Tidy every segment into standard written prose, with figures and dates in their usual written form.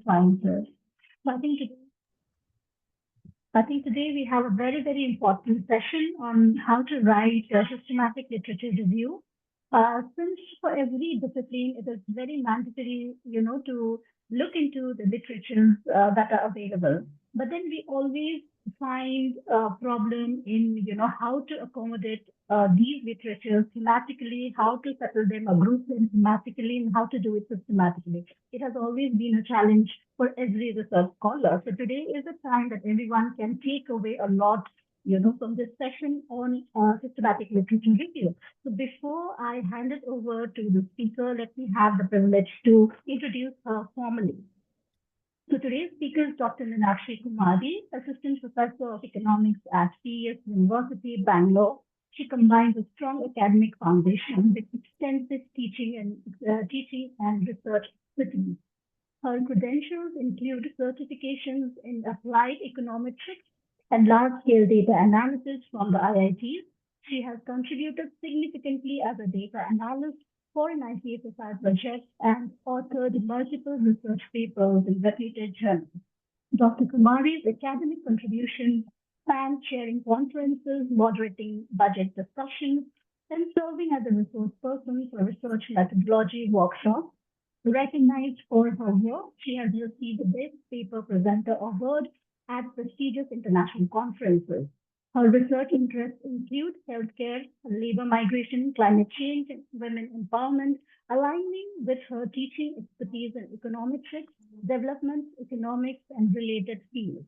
Fine, sir. So I think today we have a very, very important session on how to write a systematic literature review. Since for every discipline, it is very mandatory, to look into the literatures that are available. But then we always find a problem in, how to accommodate these literatures thematically, how to settle them or group them thematically, and how to do it systematically. It has always been a challenge for every research scholar. So today is a time that everyone can take away a lot, from this session on systematic literature review. So before I hand it over to the speaker, let me have the privilege to introduce her formally. So today's speaker is Dr. Meenakshi Kumari, Assistant Professor of Economics at PES University Banglore. She combines a strong academic foundation with extensive teaching and research expertise. Her credentials include certifications in applied econometrics and large-scale data analysis from the IITs. She has contributed significantly as a data analyst for an ICSSI project and authored multiple research papers in reputed journals. Dr. Kumari's academic contributions span chairing conferences, moderating budget discussions, and serving as a resource person for research methodology workshops. Recognized for her work, she has received the Best Paper Presenter Award at prestigious international conferences. Her research interests include healthcare, labor migration, climate change, and women empowerment, aligning with her teaching expertise in econometrics, development, economics, and related fields.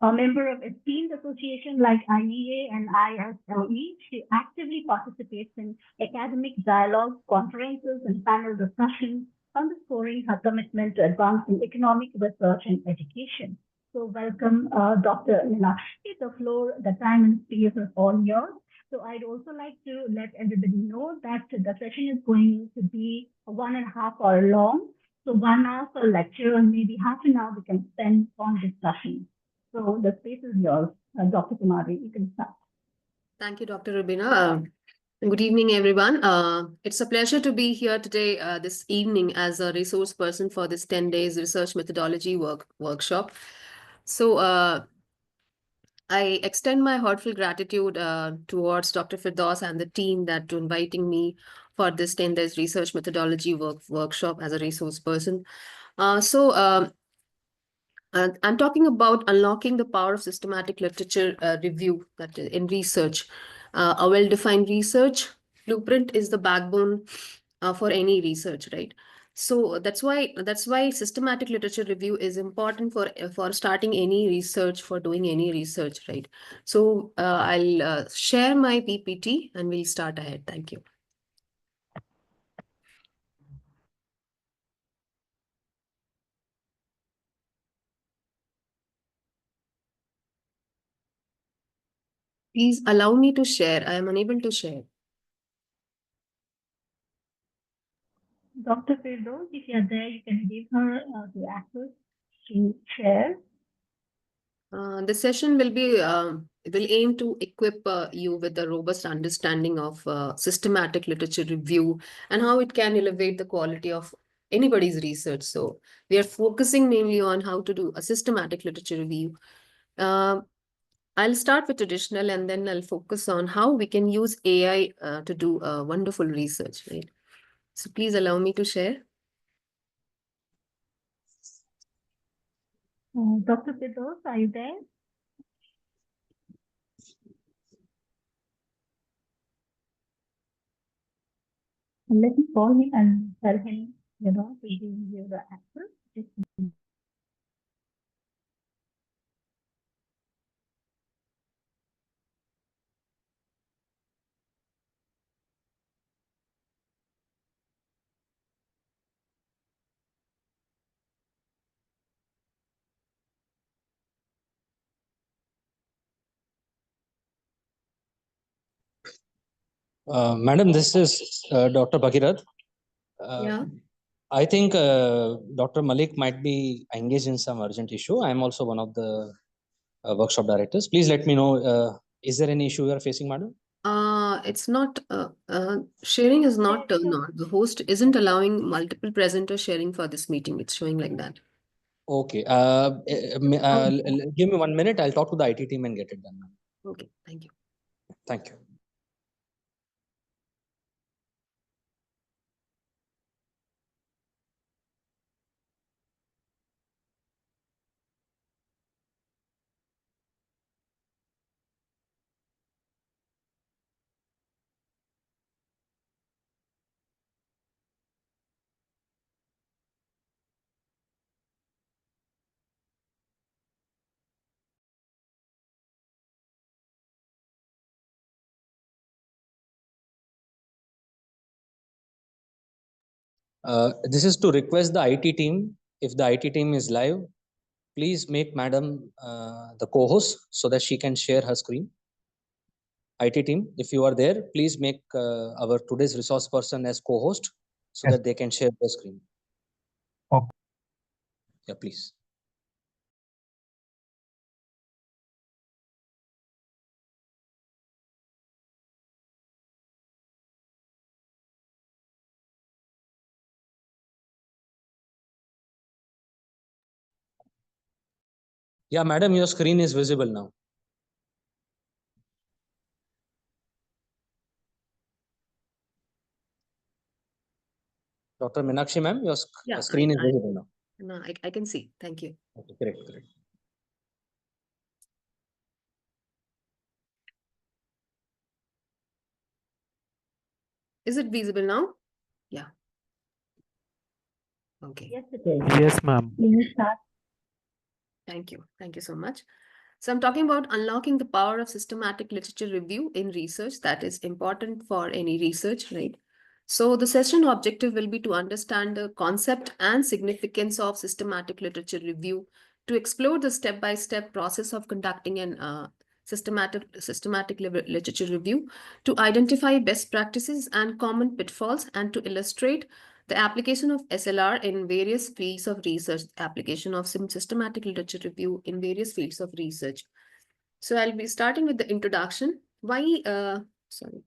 A member of esteemed associations like IEA and ISLE, she actively participates in academic dialogues, conferences, and panel discussions, underscoring her commitment to advancing economic research and education. So welcome, Dr. Meenakshi. The time and space is all yours. So I'd also like to let everybody know that the session is going to be 1.5 hours long. So 1 hour for lecture and maybe half an hour we can spend on discussion. So the space is yours, Dr. Kumari. You can start. Thank you, Dr. Rubina. Good evening, everyone. It's a pleasure to be here today, this evening, as a resource person for this 10 days research methodology workshop. So I extend my heartfelt gratitude towards Dr. Firdaus and the team that to inviting me for this 10 days research methodology workshop as a resource person. I'm talking about unlocking the power of systematic literature review that in research. A well-defined research blueprint is the backbone for any research, right? So that's why systematic literature review is important for starting any research, for doing any research, right? So I'll share my PPT and we'll start ahead. Thank you. Please allow me to share. I am unable to share. Dr. Firdaus, if you're there, you can give her the access to share. The session will aim to equip you with a robust understanding of systematic literature review and how it can elevate the quality of anybody's research. So we are focusing mainly on how to do a systematic literature review. I'll start with traditional and then I'll focus on how we can use AI to do wonderful research, right? So please allow me to share. Dr. Firdaus, are you there? Let me call him and tell him, to give you the access. Madam, this is Dr. Bhagirath. Yeah. I think Dr. Malik might be engaged in some urgent issue. I'm also one of the workshop directors. Please let me know, is there any issue you are facing, madam? it's not, sharing is not turned on. The host isn't allowing multiple presenters sharing for this meeting. It's showing like that. Okay. Give me 1 minute. I'll talk to the IT team and get it done. Okay, thank you. Thank you. This is to request the IT team. If the IT team is live, please make Madam the co-host so that she can share her screen. IT team, if you are there, please make our today's resource person as co-host so that they can share the screen. Okay. Yeah, please. Yeah, madam, your screen is visible now. Dr. Meenakshi, ma'am, your screen is visible now. No, I can see. Thank you. Okay, great, great. Is it visible now? Yeah. Okay. Yes, it is. Yes, ma'am. Please start. Thank you. Thank you so much. So I'm talking about unlocking the power of systematic literature review in research. That is important for any research, right? So the session objective will be to understand the concept and significance of systematic literature review, to explore the step-by-step process of conducting an systematic literature review, to identify best practices and common pitfalls, and to illustrate the application of SLR in various fields of research, application of systematic literature review in various fields of research. So I'll be starting with the introduction. Sorry.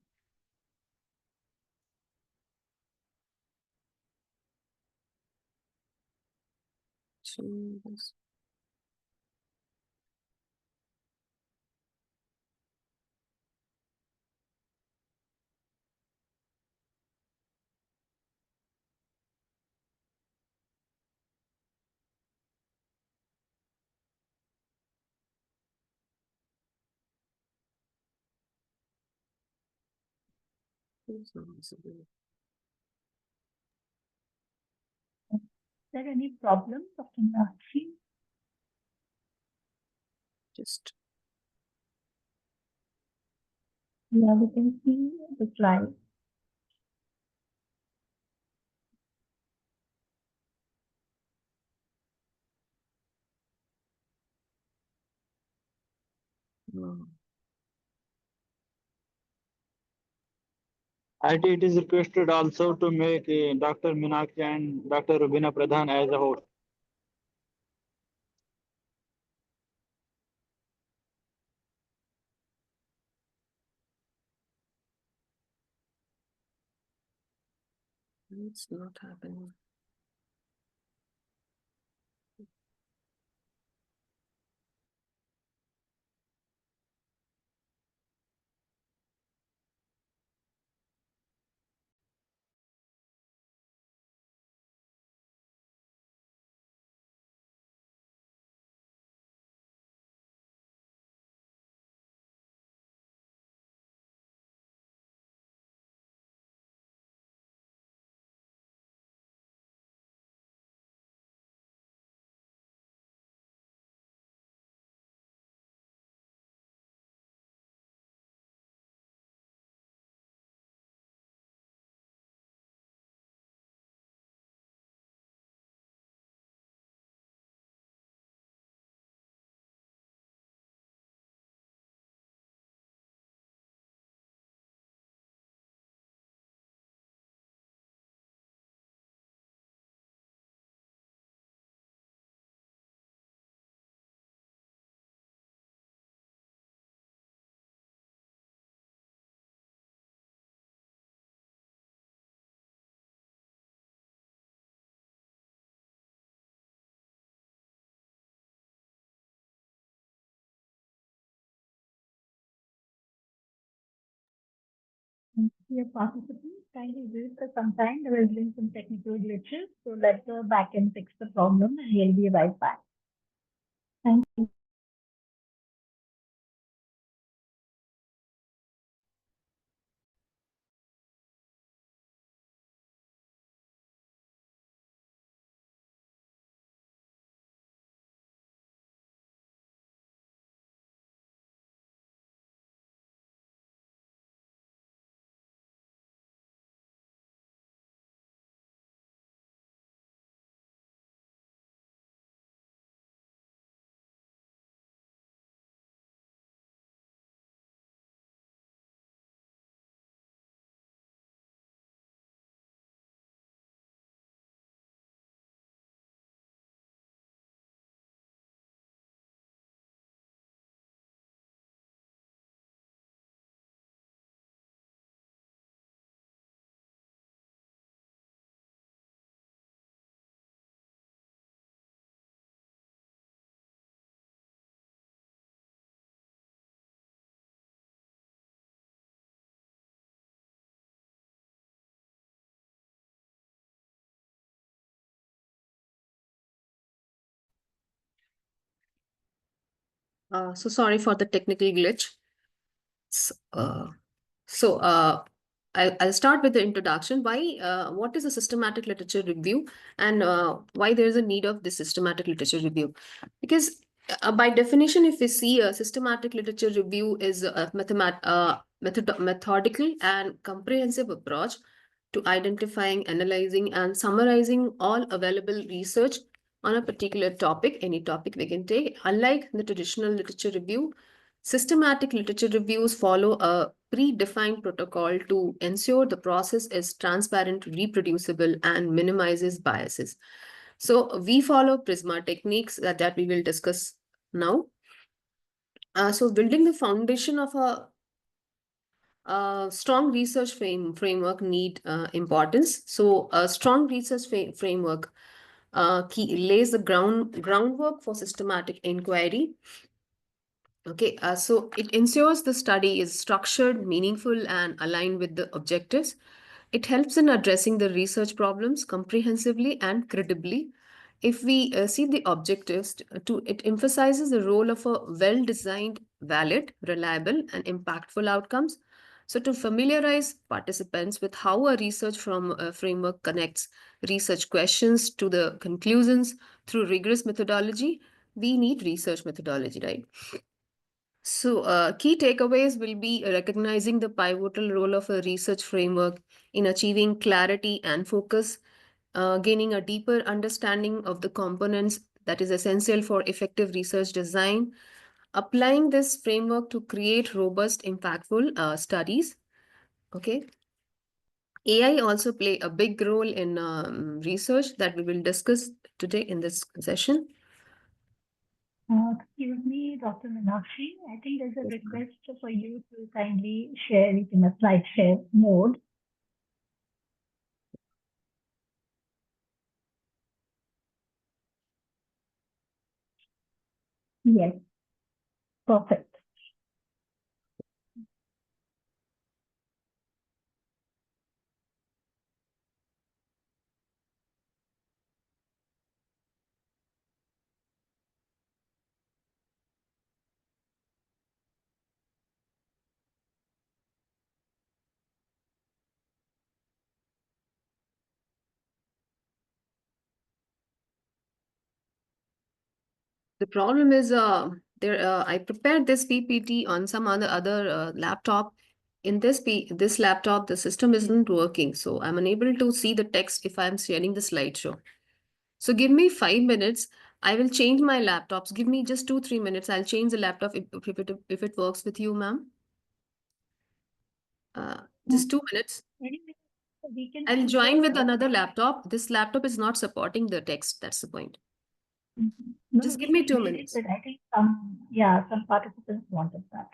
Is there any problem, Dr. Meenakshi? Just Yeah, we can see the slide. It is requested also to make Dr. Meenakshi and Dr. Rubina Pradhan as a host. it's not happening. Dear participants, kindly wait for some time. There has been some technical glitches, so let the backend fix the problem and we'll be right back. Thank you. So sorry for the technical glitch. S- uh, So, I'll start with the introduction. What is a systematic literature review, and why there is a need of this systematic literature review? Because by definition, if we see a systematic literature review is a methodical and comprehensive approach to identifying, analyzing, and summarizing all available research on a particular topic, any topic we can take. Unlike the traditional literature review, systematic literature reviews follow a predefined protocol to ensure the process is transparent, reproducible, and minimizes biases. So we follow Prisma techniques that we will discuss now. So building the foundation of a strong research framework need importance. So a strong research framework lays the groundwork for systematic inquiry. Okay, so it ensures the study is structured, meaningful, and aligned with the objectives. It helps in addressing the research problems comprehensively and credibly. If we see the objectives, it emphasizes the role of a well-designed, valid, reliable, and impactful outcomes. So to familiarize participants with how a research from a framework connects research questions to the conclusions through rigorous methodology, we need research methodology, right? So, key takeaways will be recognizing the pivotal role of a research framework in achieving clarity and focus, gaining a deeper understanding of the components that is essential for effective research design, applying this framework to create robust, impactful studies. Okay. AI also play a big role in research that we will discuss today in this session. Excuse me, Dr. Meenakshi. I think there's a request for you to kindly share it in a slide share mode. Yes, perfect. The problem is I prepared this PPT on some other laptop. In this laptop, the system isn't working, so I'm unable to see the text if I'm sharing the slideshow. So give me 5 minutes. I will change my laptops. Give me just 2-3 minutes. I'll change the laptop if it works with you, ma'am. Just 2 minutes. Anyway, we can I'll keep join with the- another laptop. This laptop is not supporting the text. That's the point. No, Just we give me can 2 share it, minutes. but I think some participants wanted that.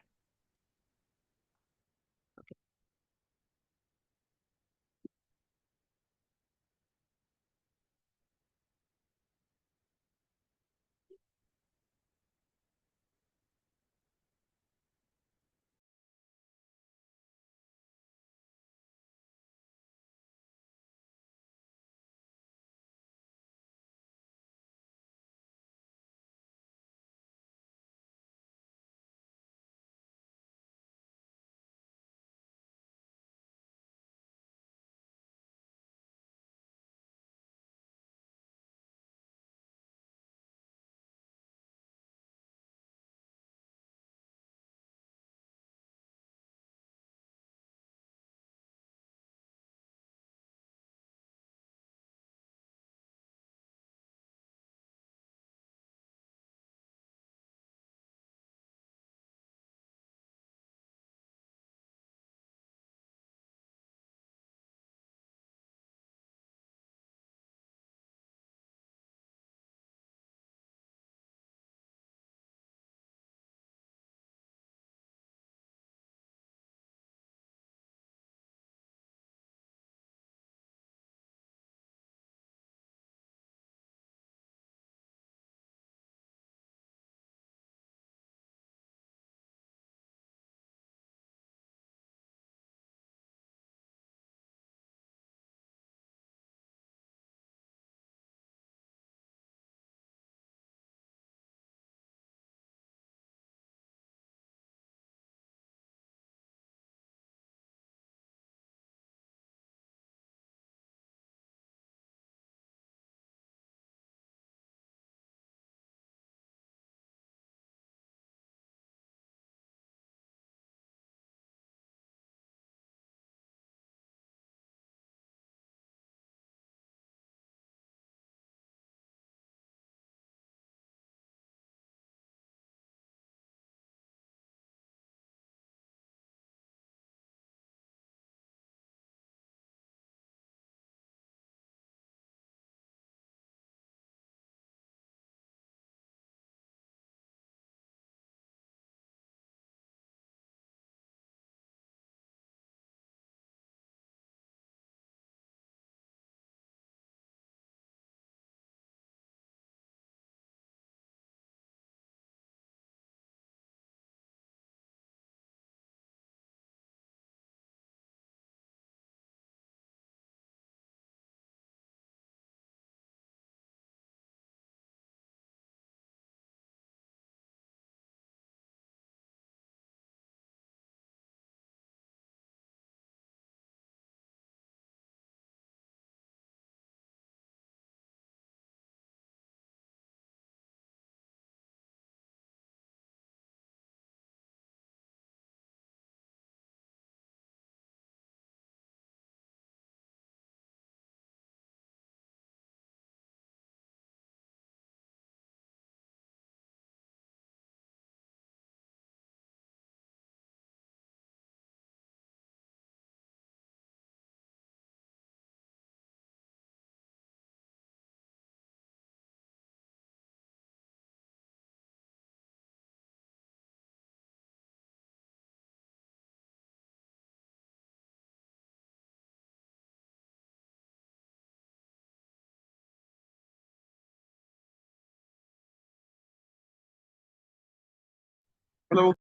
Hello.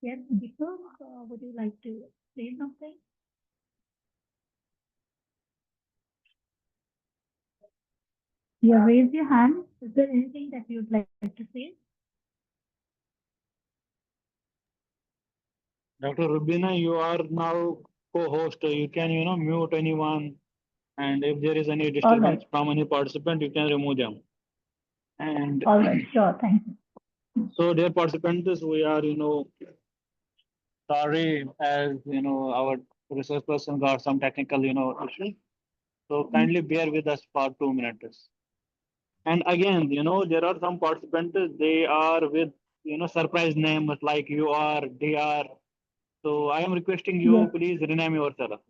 Yes, Deepak, would you like to say something? You raise your hand. Is there anything that you'd like to say? Dr. Rubina, you are now co-host. You can, mute anyone. And if there is any disturbance from any participant, you can remove them. And All right, sure, thank you. so, dear participants, we are, sorry as, our research person got some technical, issues. So kindly bear with us for 2 minutes. And again, there are some participants, they are with, surprise names like you are, they are. So I am requesting you, Yes. please rename yourself.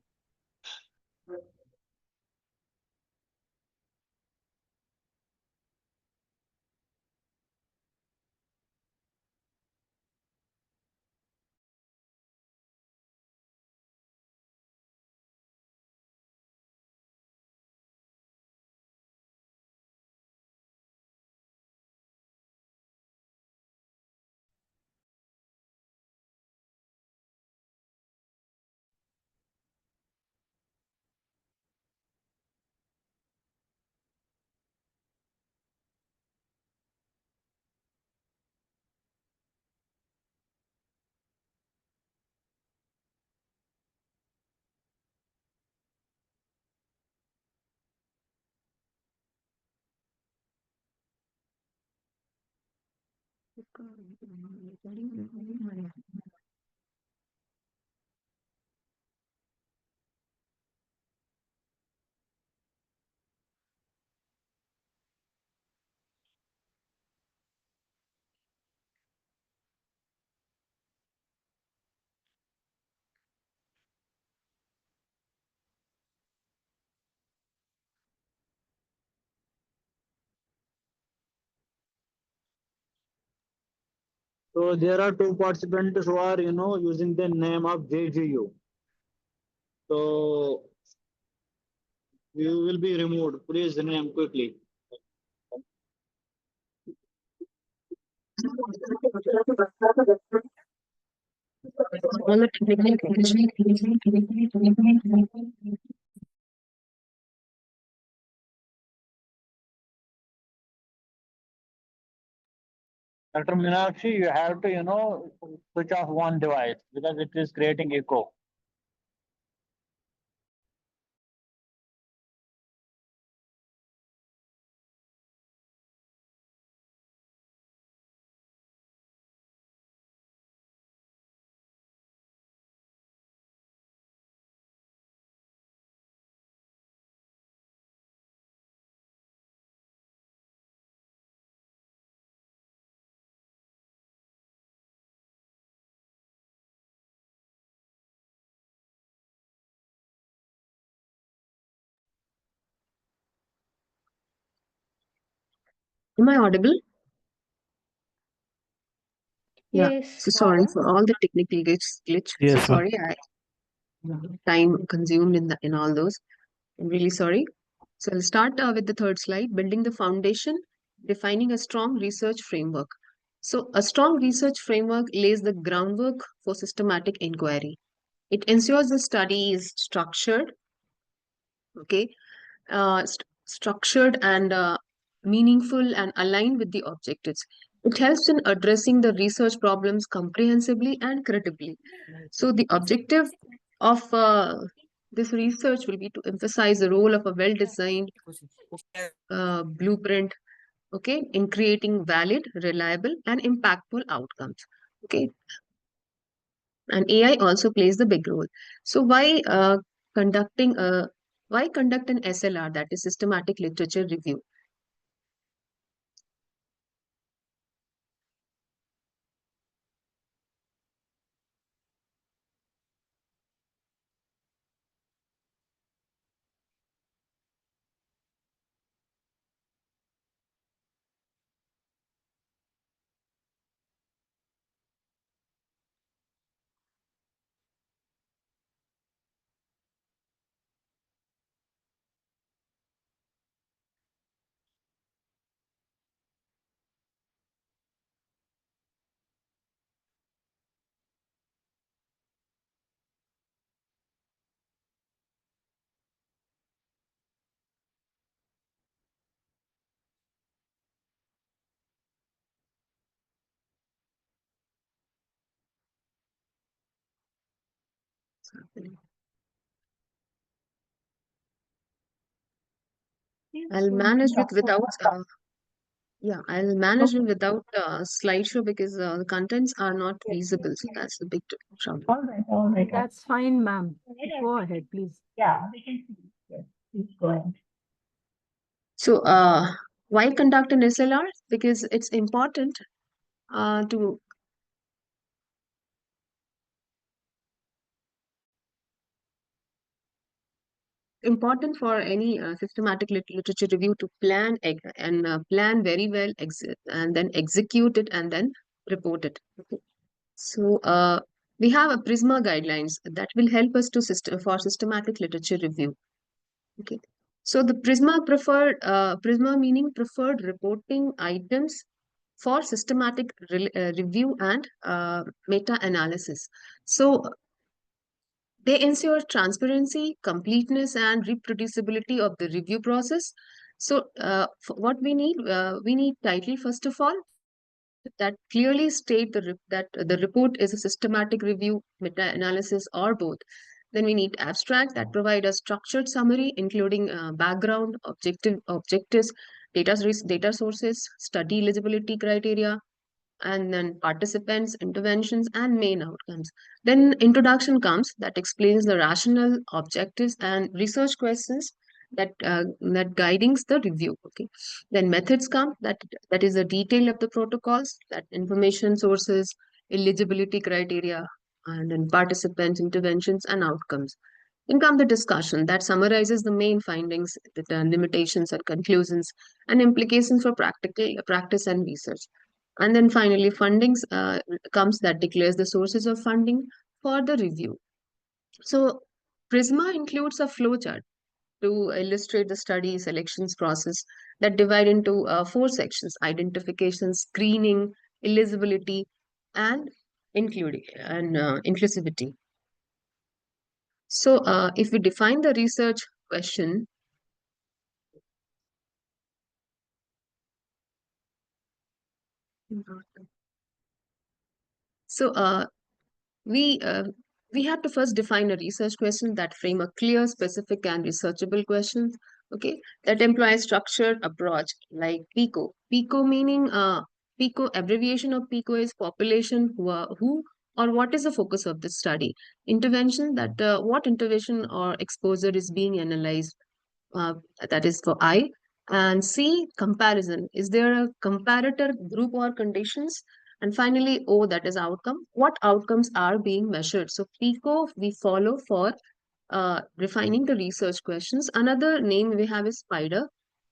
So there are two participants who are, using the name of JGU. So you will be removed. Please name quickly. On the technical Dr. Meenakshi, you have to, switch off one device because it is creating echo. Am I audible? Yeah. Yes. So sorry for all the technical glitch. So Yes, sorry, I time consumed in all those. I'm really sorry. So I'll start with the third slide, building the foundation, defining a strong research framework. So a strong research framework lays the groundwork for systematic inquiry. It ensures the study is structured, okay, structured and meaningful and aligned with the objectives. It helps in addressing the research problems comprehensively and credibly. So the objective of this research will be to emphasize the role of a well-designed blueprint, okay, in creating valid, reliable, and impactful outcomes. Okay, and AI also plays the big role. So conducting a why conduct an SLR, that is systematic literature review? I'll manage with without I'll manage it without slideshow because the contents are not visible. So that's the big trouble. All right. That's fine, ma'am. Go ahead, please. Yeah, we can see. Yes, please go ahead. So why conduct an SLR? Because it's important to for any systematic literature review to plan and plan very well and then execute it and then report it. Okay. So we have a PRISMA guidelines that will help us to for systematic literature review. Okay. So the PRISMA meaning preferred reporting items for systematic review and meta-analysis. So they ensure transparency, completeness, and reproducibility of the review process. So what we need title first of all that clearly state that the report is a systematic review, meta-analysis, or both. Then we need abstract that provide a structured summary, including background, objectives, data sources, study eligibility criteria, and then participants, interventions, and main outcomes. Then introduction comes that explains the rationale, objectives, and research questions that guiding the review. Okay. Then methods come that is the detail of the protocols, that information sources, eligibility criteria, and then participants, interventions, and outcomes. Then come the discussion that summarizes the main findings, the limitations and conclusions, and implications for practice and research. And then finally, fundings comes that declares the sources of funding for the review. So PRISMA includes a flowchart to illustrate the study selections process that divide into 4 sections: identification, screening, eligibility, and inclusivity. So if we define the research question, so we have to first define a research question that frame a clear, specific, and researchable question. Okay, that implies structured approach like PICO. PICO meaning PICO, abbreviation of PICO is population, who or what is the focus of the study. Intervention, that what intervention or exposure is being analyzed, that is for I. And C, comparison, is there a comparator group or conditions? And finally, O, that is outcome. What outcomes are being measured? So PICO we follow for refining the research questions. Another name we have is SPIDER.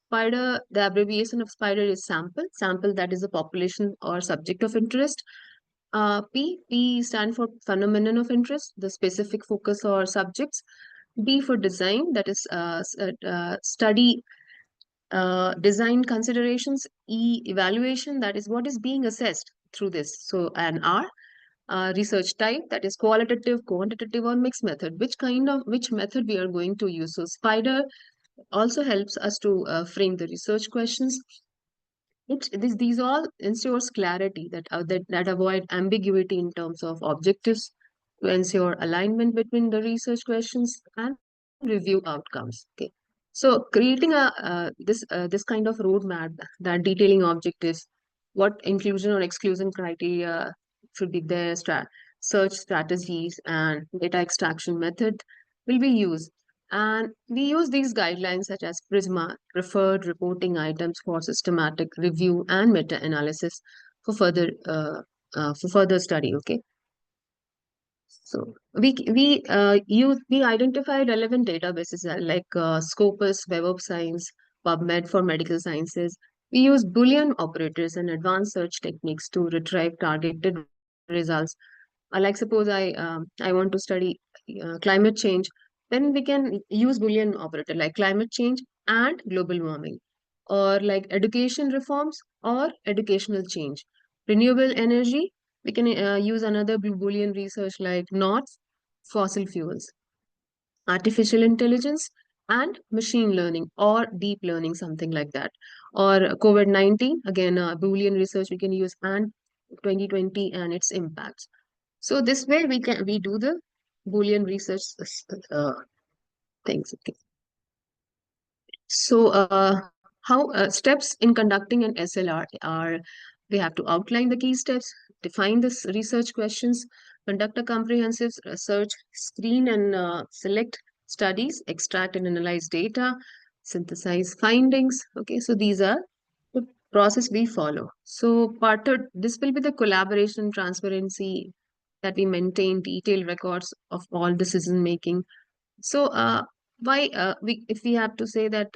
SPIDER, the abbreviation of SPIDER is sample. Sample, that is a population or subject of interest. P stand for phenomenon of interest, the specific focus or subjects. D for design, that is study design considerations. E, evaluation, that is what is being assessed through this. So and R, research type, that is qualitative, quantitative, or mixed method. Which method we are going to use. So SPIDER also helps us to frame the research questions. These all ensures clarity that avoid ambiguity in terms of objectives, to ensure alignment between the research questions and review outcomes. Okay. So creating this kind of roadmap that detailing objectives, what inclusion or exclusion criteria should be there, search strategies, and data extraction method will be used. And we use these guidelines such as PRISMA, preferred reporting items for systematic review and meta-analysis for further study. Okay. So we identify relevant databases like Scopus, Web of Science, PubMed for medical sciences. We use Boolean operators and advanced search techniques to retrieve targeted results. Like suppose I want to study climate change, then we can use Boolean operator like climate change and global warming, or like education reforms or educational change. Renewable energy, we can use another Boolean research like not fossil fuels. Artificial intelligence and machine learning or deep learning, something like that. Or COVID-19, again, Boolean research we can use, and 2020 and its impacts. So this way we do the Boolean research things. Okay. So, how steps in conducting an SLR are, we have to outline the key steps, define the research questions, conduct a comprehensive search, screen and select studies, extract and analyze data, synthesize findings. Okay, so these are the process we follow. So, part third, this will be the collaboration, transparency, that we maintain detailed records of all decision making. So, why if we have to say that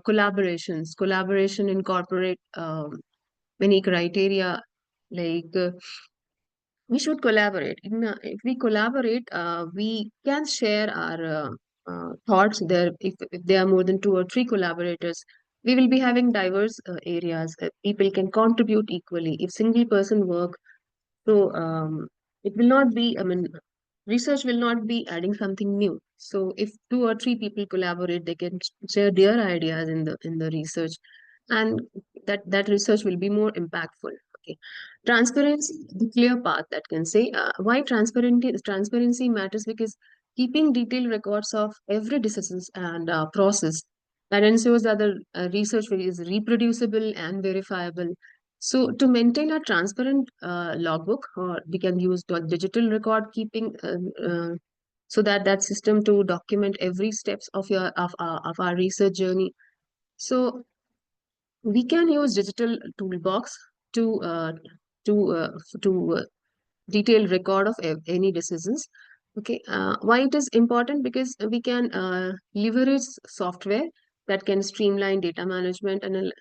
collaboration incorporate many criteria, like we should collaborate. If we collaborate, we can share our thoughts there. If there are more than 2 or 3 collaborators, we will be having diverse areas. People can contribute equally. If single person work, so it will not be, I mean, research will not be adding something new. So if 2 or 3 people collaborate, they can share their ideas in the research, and that research will be more impactful. Okay, transparency, the clear path that can say why transparency matters, because keeping detailed records of every decisions and process, that ensures that the research is reproducible and verifiable. So to maintain a transparent logbook, or we can use the digital record keeping, so that system to document every steps of our research journey. So we can use digital toolbox to uh, to uh, to detailed record of any decisions. Okay, why it is important? Because we can leverage software that can streamline data management and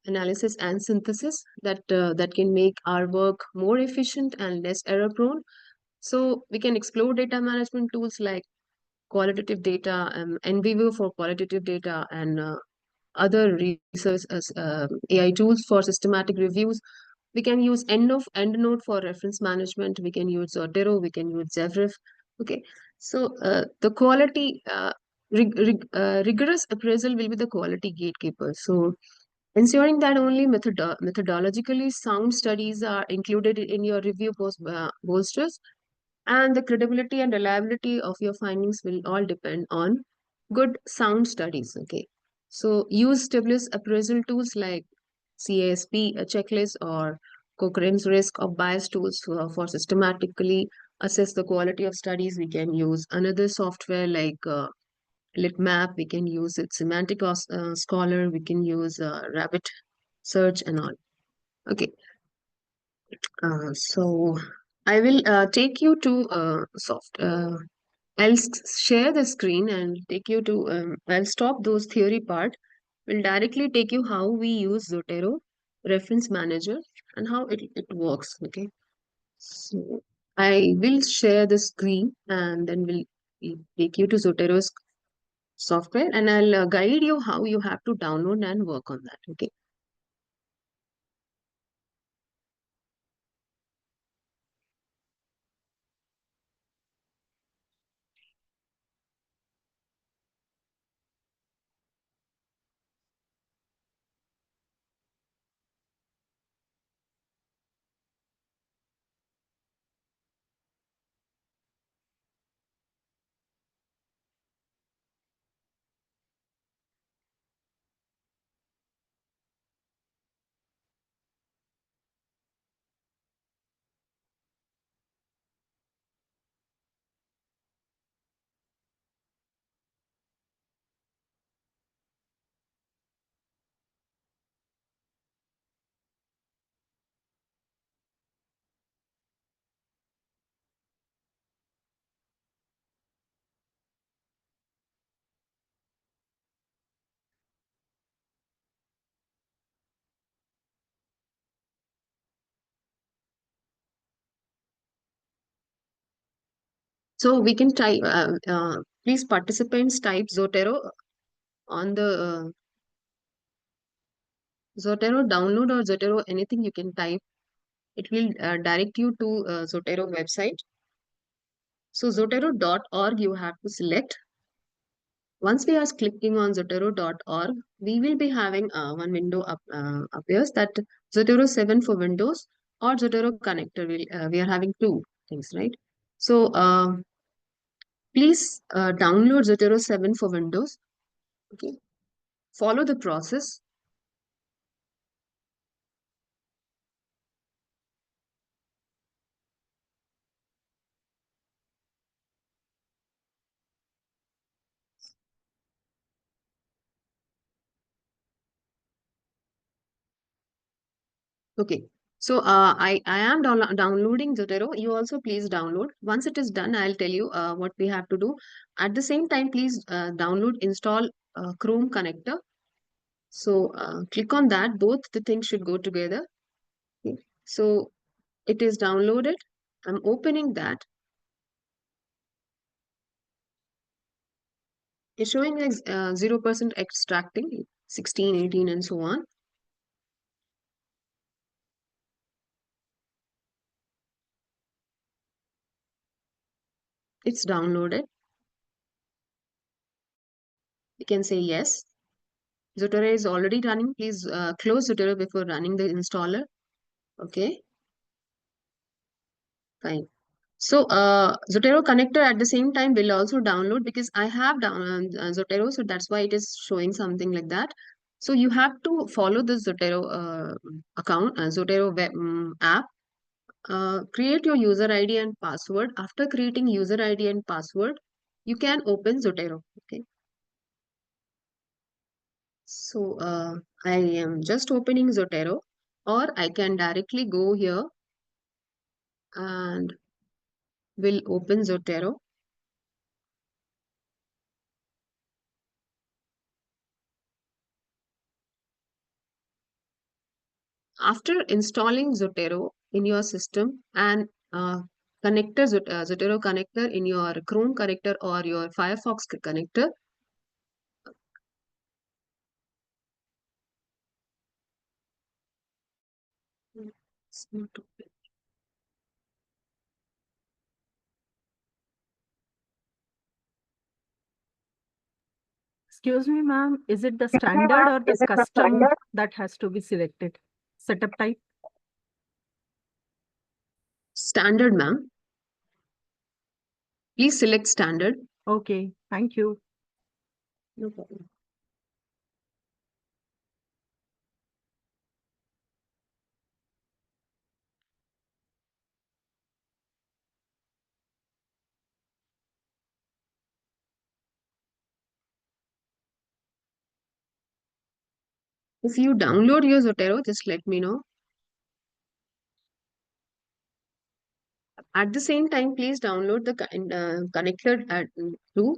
analysis and synthesis, that can make our work more efficient and less error prone. So we can explore data management tools like qualitative data, NVIVO for qualitative data, and other research AI tools for systematic reviews. We can use EndNote for reference management. We can use Zotero. We can use Zevrif. Okay, so the quality rigorous appraisal will be the quality gatekeeper. So ensuring that only methodologically sound studies are included in your review bolsters, and the credibility and reliability of your findings will all depend on good sound studies. Okay, so use established appraisal tools like CASP, a checklist, or Cochrane's risk of bias tools for systematically assess the quality of studies. We can use another software like Litmap. We can use it, Semantic Scholar. We can use Rabbit Search and all. Okay, so I will take you to I'll share the screen and take you to, I'll stop those theory part. Will directly take you how we use Zotero reference manager and how it works. Okay. So I will share the screen, and then we'll take you to Zotero's software, and I'll guide you how you have to download and work on that. Okay. So we can type, please participants type Zotero on the Zotero download or Zotero, anything you can type. It will direct you to Zotero website. So Zotero.org you have to select. Once we are clicking on Zotero.org, we will be having one window appears, that Zotero 7 for Windows or Zotero connector. We are having 2 things, right? So please download Zotero 7 for Windows. Okay. Follow the process. Okay. So I am downloading Zotero. You also please download. Once it is done, I'll tell you what we have to do. At the same time, please download, install Chrome connector. So click on that. Both the things should go together. Okay. So it is downloaded. I'm opening that. It's showing like 0% extracting, 16, 18, and so on. It's downloaded. You can say yes. Zotero is already running. Please close Zotero before running the installer. Okay. Fine. So Zotero connector at the same time will also download, because I have Zotero, so that's why it is showing something like that. So you have to follow the Zotero account, Zotero web, app. Create your user ID and password. After creating user ID and password, you can open Zotero. Okay. So I am just opening Zotero, or I can directly go here and will open Zotero. After installing Zotero in your system and Zotero connector in your Chrome connector or your Firefox connector, it's not open. Excuse me, ma'am. Is it the standard or the custom that has to be selected? Setup type? Standard, ma'am. Please select standard. Okay, thank you. No problem. If you download your Zotero, just let me know. At the same time, please download the connector too.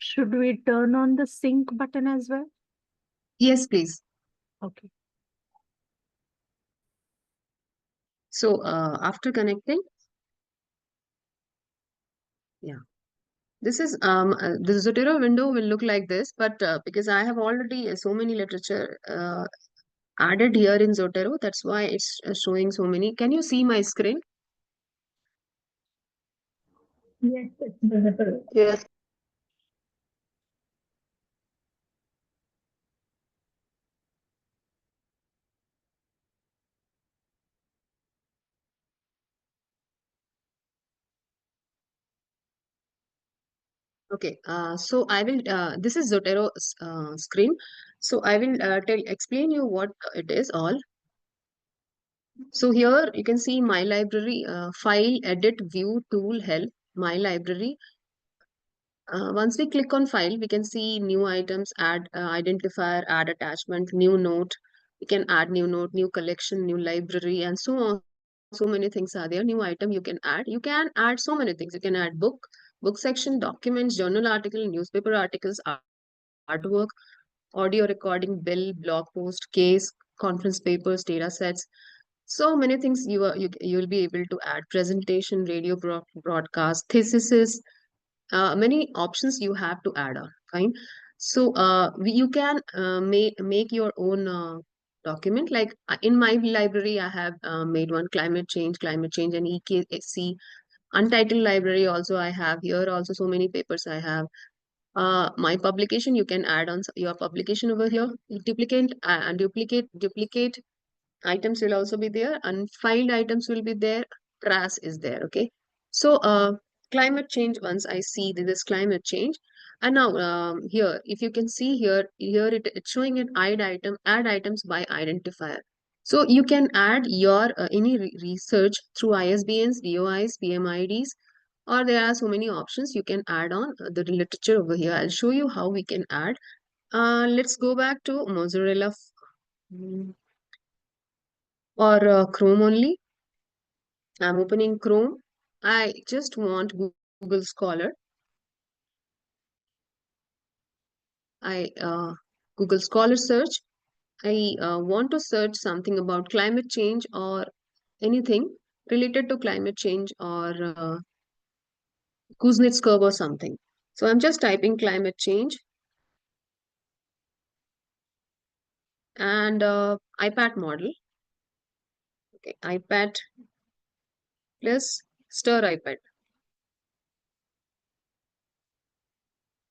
Should we turn on the sync button as well? Yes, please. Okay. So after connecting, yeah, this is the Zotero window will look like this, but because I have already so many literature added here in Zotero, that's why it's showing so many. Can you see my screen? Yes, it's visible. Yes. Okay, so I will, this is Zotero screen. So I will explain you what it is all. So here you can see my library, file, edit, view, tool, help, my library. Once we click on file, we can see new items, add identifier, add attachment, new note. We can add new note, new collection, new library, and so on. So many things are there. New item you can add. You can add so many things. You can add book section, documents, journal article, newspaper articles, artwork, audio recording, bill, blog post, case, conference papers, data sets. So many things you'll be able to add: presentation, radio broadcast, theses, many options you have to add on. Fine. So you can make your own document. Like in my library, I have made one: climate change and EKC. Untitled library also I have here. Also, so many papers I have. My publication, you can add on your publication over here. Duplicate items will also be there. Unfiled items will be there. Trash is there. Okay. So climate change, once I see this climate change, and now here, if you can see here, it's showing an add items by identifier. So you can add your any research through ISBNs, VOIs, PMIDs, or there are so many options you can add on the literature over here. I'll show you how we can add. Let's go back to Mozilla or Chrome only. I'm opening Chrome. I just want Google Scholar. Google Scholar search. I want to search something about climate change or anything related to climate change or Kuznets curve or something. So I'm just typing climate change and iPad model. Okay, iPad plus stir iPad.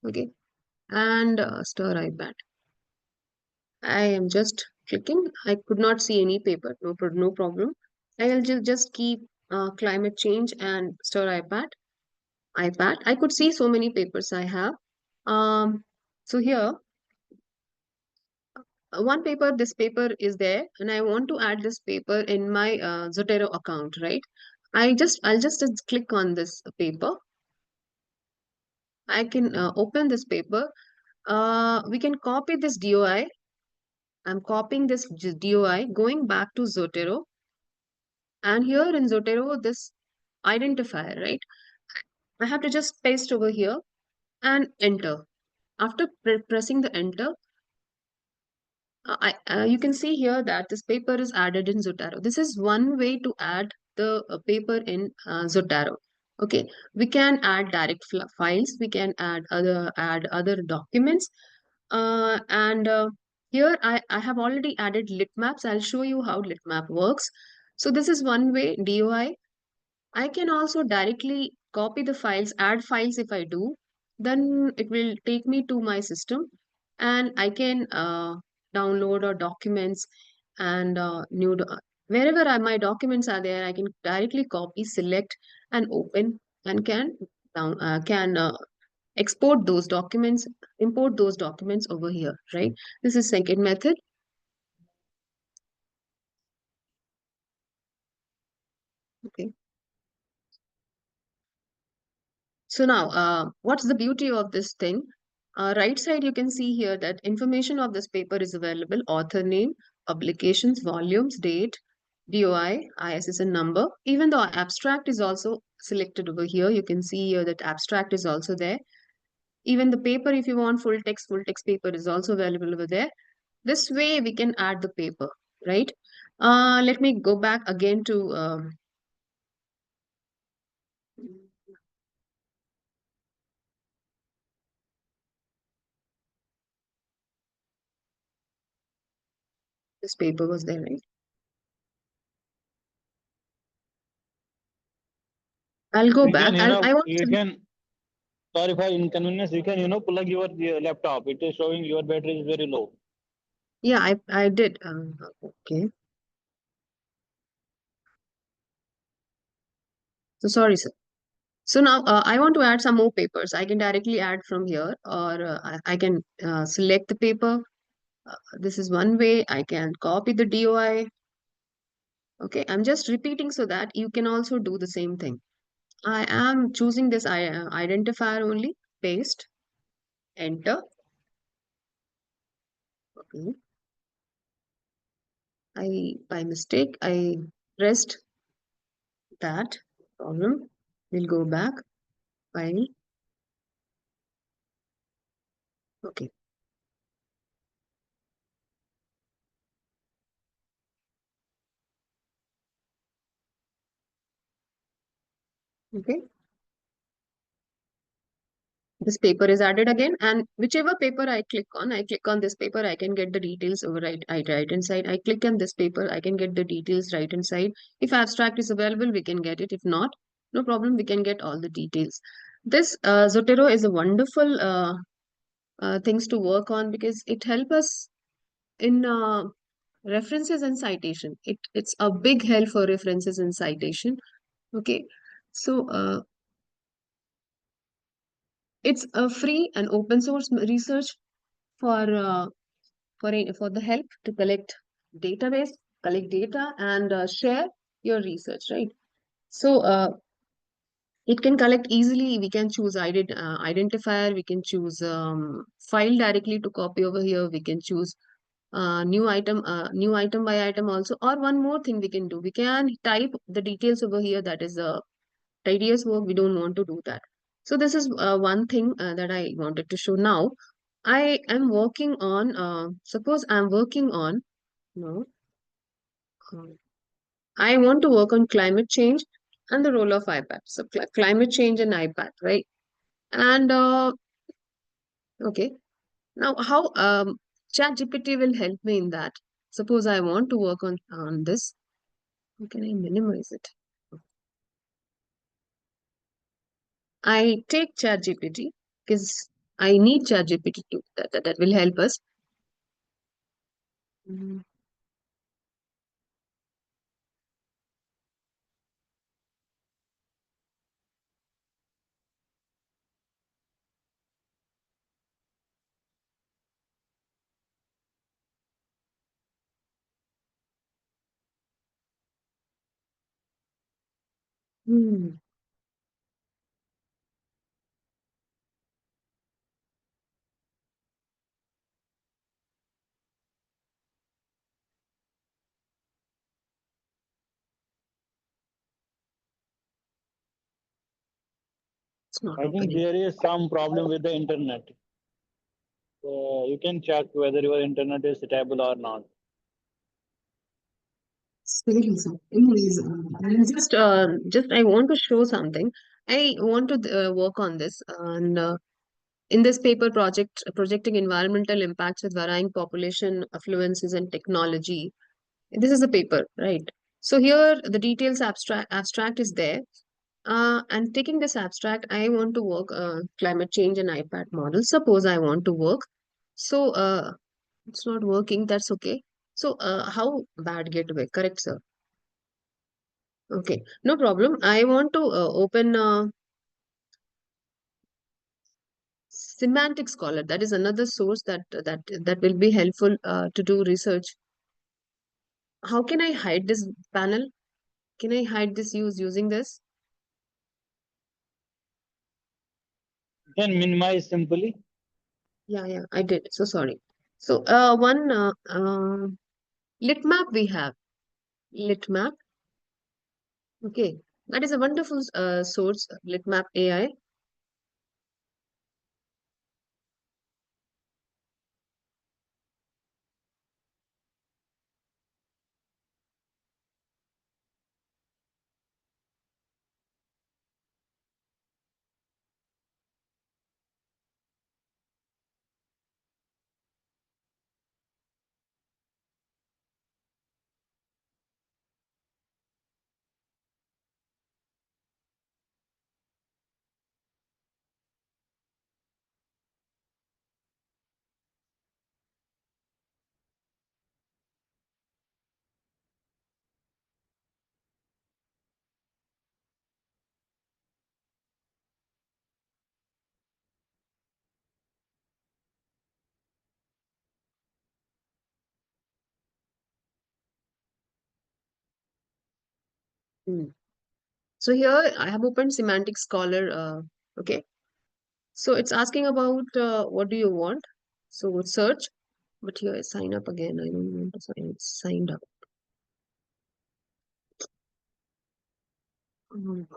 Okay, and stir iPad. I am just clicking. I could not see any paper. No problem. I'll just keep climate change and stir iPad. I could see so many papers I have. So here, one paper, this paper is there, and I want to add this paper in my Zotero account, right? I'll just click on this paper. I can open this paper. We can copy this DOI. I'm copying this DOI, going back to Zotero. And here in Zotero, this identifier, right? I have to just paste over here and enter. After pressing the enter, you can see here that this paper is added in Zotero. This is one way to add the paper in Zotero. Okay, we can add direct files. We can add other documents. And here I have already added lit maps. I'll show you how lit map works. So this is one way, DOI. I can also directly copy the files, add files if I do, then it will take me to my system and I can download or documents and wherever my documents are there, I can directly copy, select and open and can export those documents, import those documents over here, right? This is second method. Okay. So now, what's the beauty of this thing? Right side, you can see here that information of this paper is available: author name, publications, volumes, date, DOI, ISSN number. Even the abstract is also selected over here. You can see here that abstract is also there. Even the paper, if you want full text paper is also available over there. This way we can add the paper, right? Let me go back again to this paper was there, right? I'll go You back. can, I want you to. can, sorry for inconvenience, you can, plug your laptop. It is showing your battery is very low. Yeah, I did. Okay. So sorry, sir. So now I want to add some more papers. I can directly add from here, or I can select the paper. This is one way. I can copy the DOI. Okay, I'm just repeating so that you can also do the same thing. I am choosing this identifier only. Paste. Enter. Okay. By mistake, I pressed that. Problem. We'll go back. File. Okay. Okay. This paper is added again, and whichever paper I click on this paper, I can get the details over right inside. I click on this paper, I can get the details right inside. If abstract is available, we can get it. If not, no problem, we can get all the details. This Zotero is a wonderful things to work on because it helps us in references and citation. It's a big help for references and citation. Okay, so it's a free and open source research for for the help to collect database, collect data, and share your research, right? So it can collect easily. We can choose identifier. We can choose file directly to copy over here. We can choose new item by item also. Or one more thing we can do. We can type the details over here. That is tedious work. We don't want to do that. So this is one thing that I wanted to show now. I am working on, suppose I'm working on, no, I want to work on climate change and the role of iPad. So climate change and iPad, right? And okay, now how ChatGPT will help me in that. Suppose I want to work on this. How can I minimize it? I take ChatGPT because I need ChatGPT to that will help us. Mm. Hmm. It's not I think opening. there is some problem with the internet. You can check whether your internet is stable or not. Anyways, just I want to show something. I want to work on this, and in this paper projecting environmental impacts with varying population affluences and technology. This is a paper, right? So here the details abstract is there. And taking this abstract, I want to work climate change and iPad model. Suppose I want to work. So it's not working. That's okay. So how bad gateway? Correct, sir. Okay, no problem. I want to open Semantic Scholar. That is another source that will be helpful to do research. How can I hide this panel? Can I hide this using this? You can minimize simply. Yeah, I did. So sorry. So one litmap we have. Litmap. Okay, that is a wonderful source. Litmap AI. Hmm. So here I have opened Semantic Scholar. Okay. So it's asking about what do you want? So search, but here I sign up again. I don't want to sign. It's signed up. Mhm.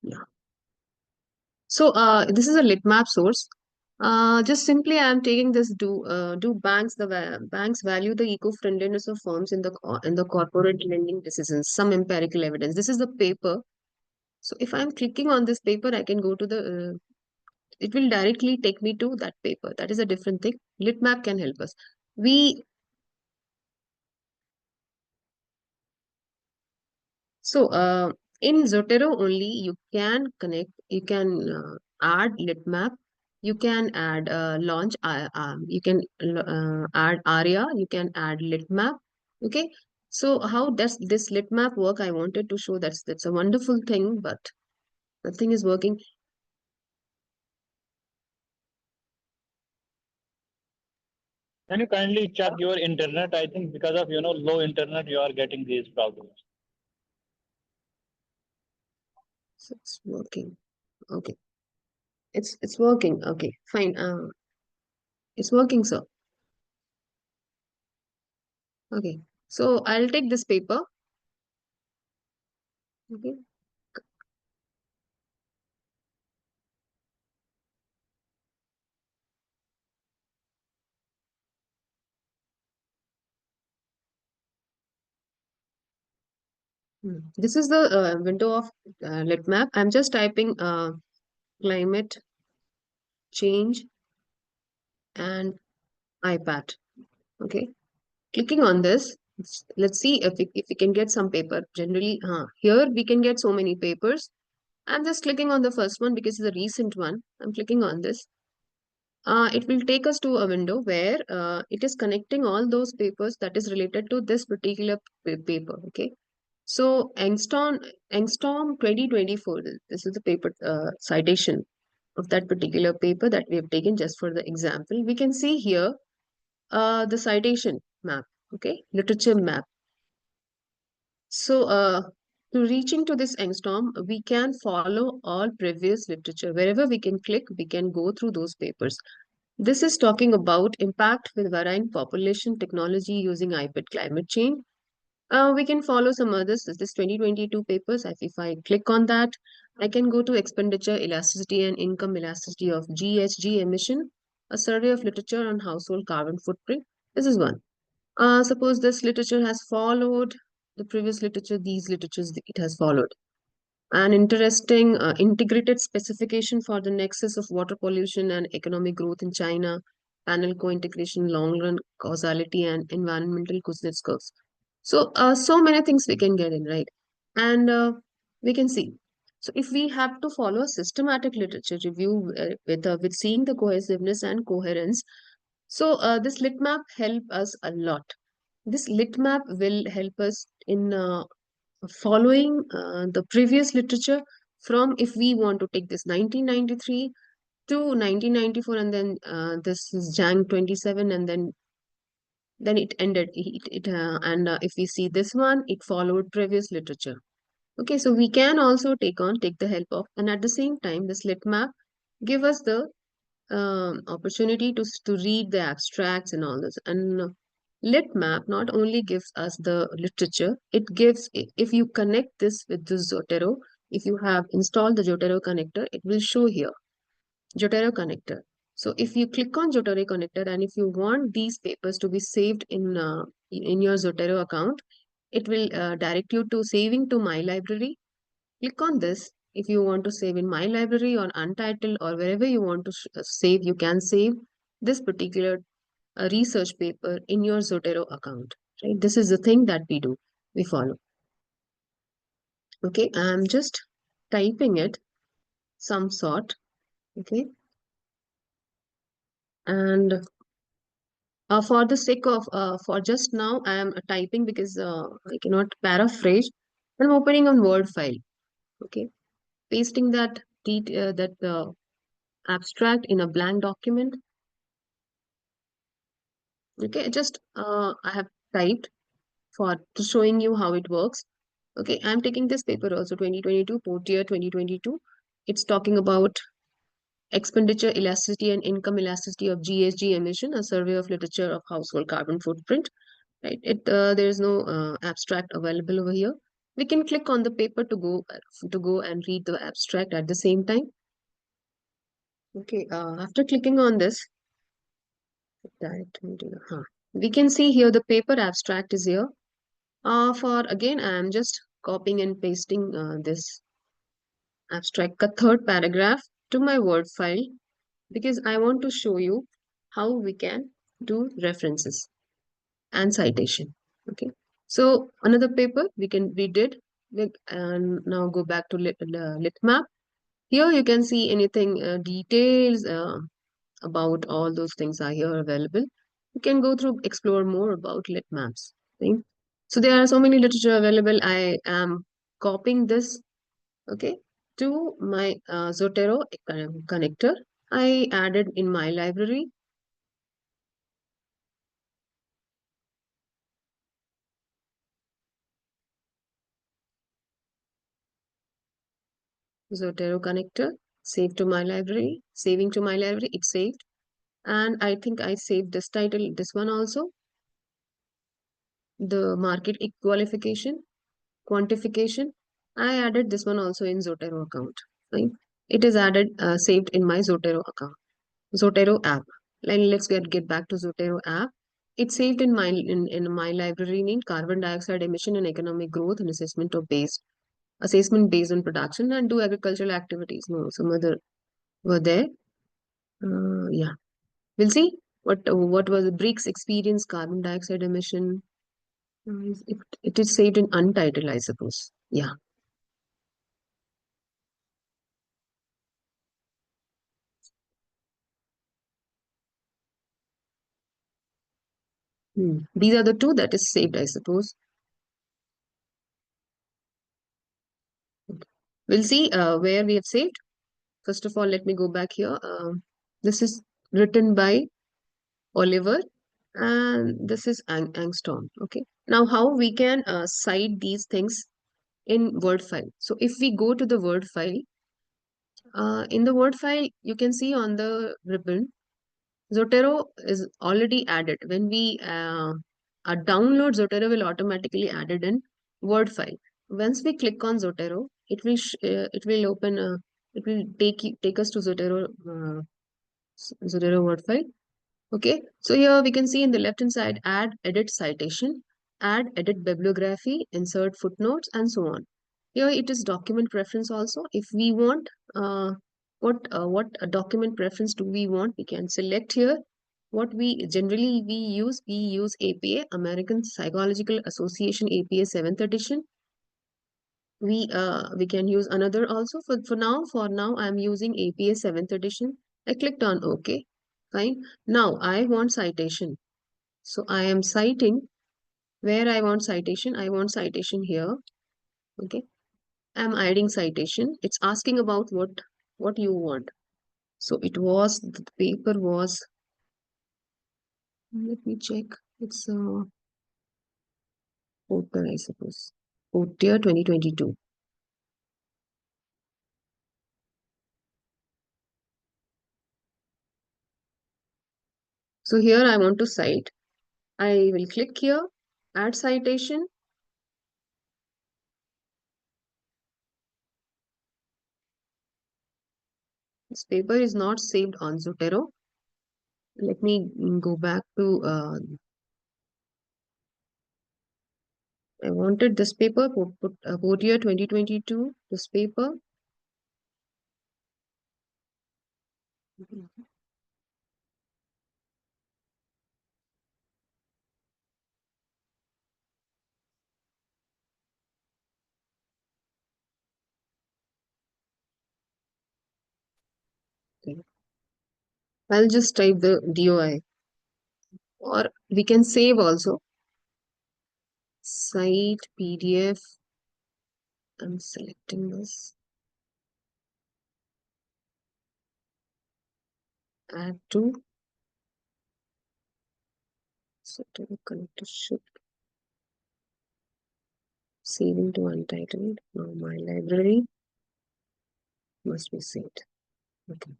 Yeah. So this is a litmap source. Just simply, I am taking this. Do banks value the eco-friendliness of firms in the corporate lending decisions? Some empirical evidence. This is the paper. So if I'm clicking on this paper, I can go to the. It will directly take me to that paper. That is a different thing. Litmap can help us. In Zotero only, you can add litmap, you can add launch, you can add ARIA, you can add litmap. Okay. So how does this litmap work? I wanted to show that's a wonderful thing, but nothing is working. Can you kindly check your internet? I think because of low internet, you are getting these problems. So it's working. Okay. It's working. Okay, fine. It's working, sir. Okay. So I'll take this paper. Okay. This is the window of litmap. I'm just typing climate change and iPad. Okay. Clicking on this, let's see if we can get some paper. Generally, here we can get so many papers. I'm just clicking on the first one because it's a recent one. I'm clicking on this. It will take us to a window where it is connecting all those papers that is related to this particular paper. Okay. So Angstrom 2024, this is the paper citation of that particular paper that we have taken just for the example. We can see here the citation map, okay, literature map. So to reaching to this Angstrom, we can follow all previous literature. Wherever we can click, we can go through those papers. This is talking about impact with varying population technology using iPad climate change. We can follow some others. This 2022 papers. If I click on that, I can go to expenditure elasticity and income elasticity of GHG emission, a survey of literature on household carbon footprint. This is one. Suppose this literature has followed the previous literature, these literatures it has followed. An interesting integrated specification for the nexus of water pollution and economic growth in China, panel co-integration, long-run causality, and environmental Kuznets curves. So, so many things we can get in, right? And we can see. So, if we have to follow a systematic literature review with seeing the cohesiveness and coherence, so this litmap help us a lot. This litmap will help us in following the previous literature from if we want to take this 1993 to 1994 and then this is Jan 27 and then it ended and if we see this one it followed previous literature. Okay, so we can also take the help of, and at the same time this litmap give us the opportunity to read the abstracts and all this. And litmap not only gives us the literature, it gives, if you connect this with the Zotero, if you have installed the Zotero connector, it will show here Zotero connector. So if you click on Zotero connector and if you want these papers to be saved in your Zotero account, it will direct you to saving to my library. Click on this. If you want to save in my library or untitled or wherever you want to save, you can save this particular research paper in your Zotero account. Right? This is the thing that we follow. Okay, I'm just typing it some sort. Okay. And for the sake of, for just now, I am typing because I cannot paraphrase. I'm opening a Word file. Okay. Pasting that abstract in a blank document. Okay, just I have typed to showing you how it works. Okay, I'm taking this paper also 2022, port year 2022. It's talking about expenditure elasticity and income elasticity of GHG emission, a survey of literature of household carbon footprint. right? There is no abstract available over here. We can click on the paper to go and read the abstract at the same time. Okay, after clicking on this, we can see here the paper abstract is here. Again, I am just copying and pasting this abstract third paragraph to my Word file because I want to show you how we can do references and citation. Okay, so another paper we did, and now go back to lit map. Here you can see anything details about all those things are here available. You can go through, explore more about lit maps. Right? So there are so many literature available. I am copying this, okay, to my Zotero connector. I added in my library. Zotero connector, save to my library, saving to my library, it's saved. And I think I saved this title, this one also. The market qualification, quantification. I added this one also in Zotero account. Right? It is added, saved in my Zotero account, Zotero app. Let's get back to Zotero app. It's saved in my library named Carbon Dioxide Emission and Economic Growth and Assessment based on production and do agricultural activities. No, some other were there. Yeah, we'll see what was the BRICS experience, carbon dioxide emission. It is saved in untitled, I suppose. Yeah. These are the two that is saved, I suppose. We'll see where we have saved. First of all, let me go back here. This is written by Oliver, and this is Angstrom. Okay. Now, how we can cite these things in Word file? So, if we go to the Word file, in the Word file, you can see on the ribbon, Zotero is already added. When we download Zotero, will automatically added in Word file. Once we click on Zotero, it will open it will take us to Zotero Word file. Okay, so here we can see in the left hand side, add, edit citation, add, edit bibliography, insert footnotes, and so on. Here it is document preference also. If we want, what document preference do we want? We can select here. What we use APA, American Psychological Association APA 7th edition. We can use another also. For now I'm using APA 7th edition. I clicked on OK. Fine. Now I want citation. So I am citing where I want citation. I want citation here. Okay. I'm adding citation. It's asking about what you want. So the paper was, let me check. It's Porter, I suppose. Porter 2022. So here I want to cite. I will click here, add citation. This paper is not saved on Zotero. Let me go back to, I wanted this paper, Portier 2022, this paper. Okay. I'll just type the DOI, or we can save also. Cite PDF. I'm selecting this. Add to. Zotero connectorship. Saving to untitled. Now my library must be saved. Okay.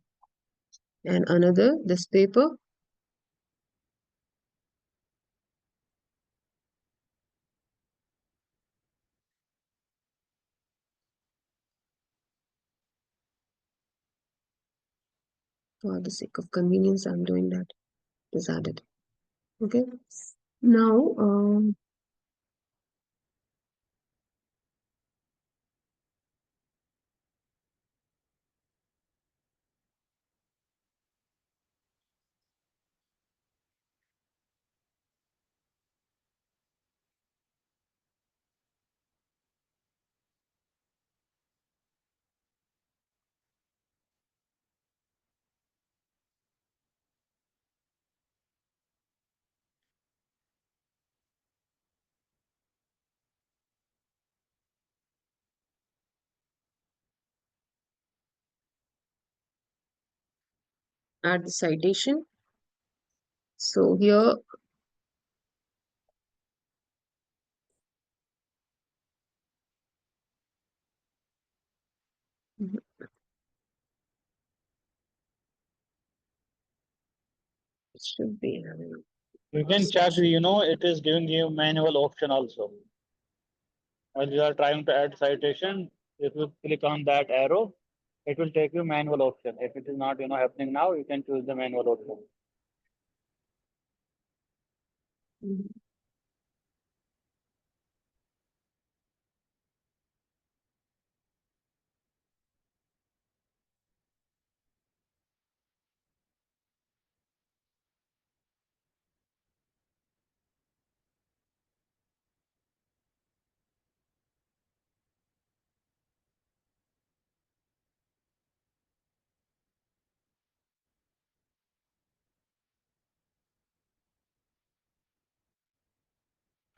And another, this paper. For the sake of convenience, I'm doing that. Is added. Okay. Now, add the citation. So here, it should be. You can check, it is giving you manual option also. While you are trying to add citation, if you click on that arrow, it will take you manual option. If it is not, happening now, you can choose the manual option. Mhm.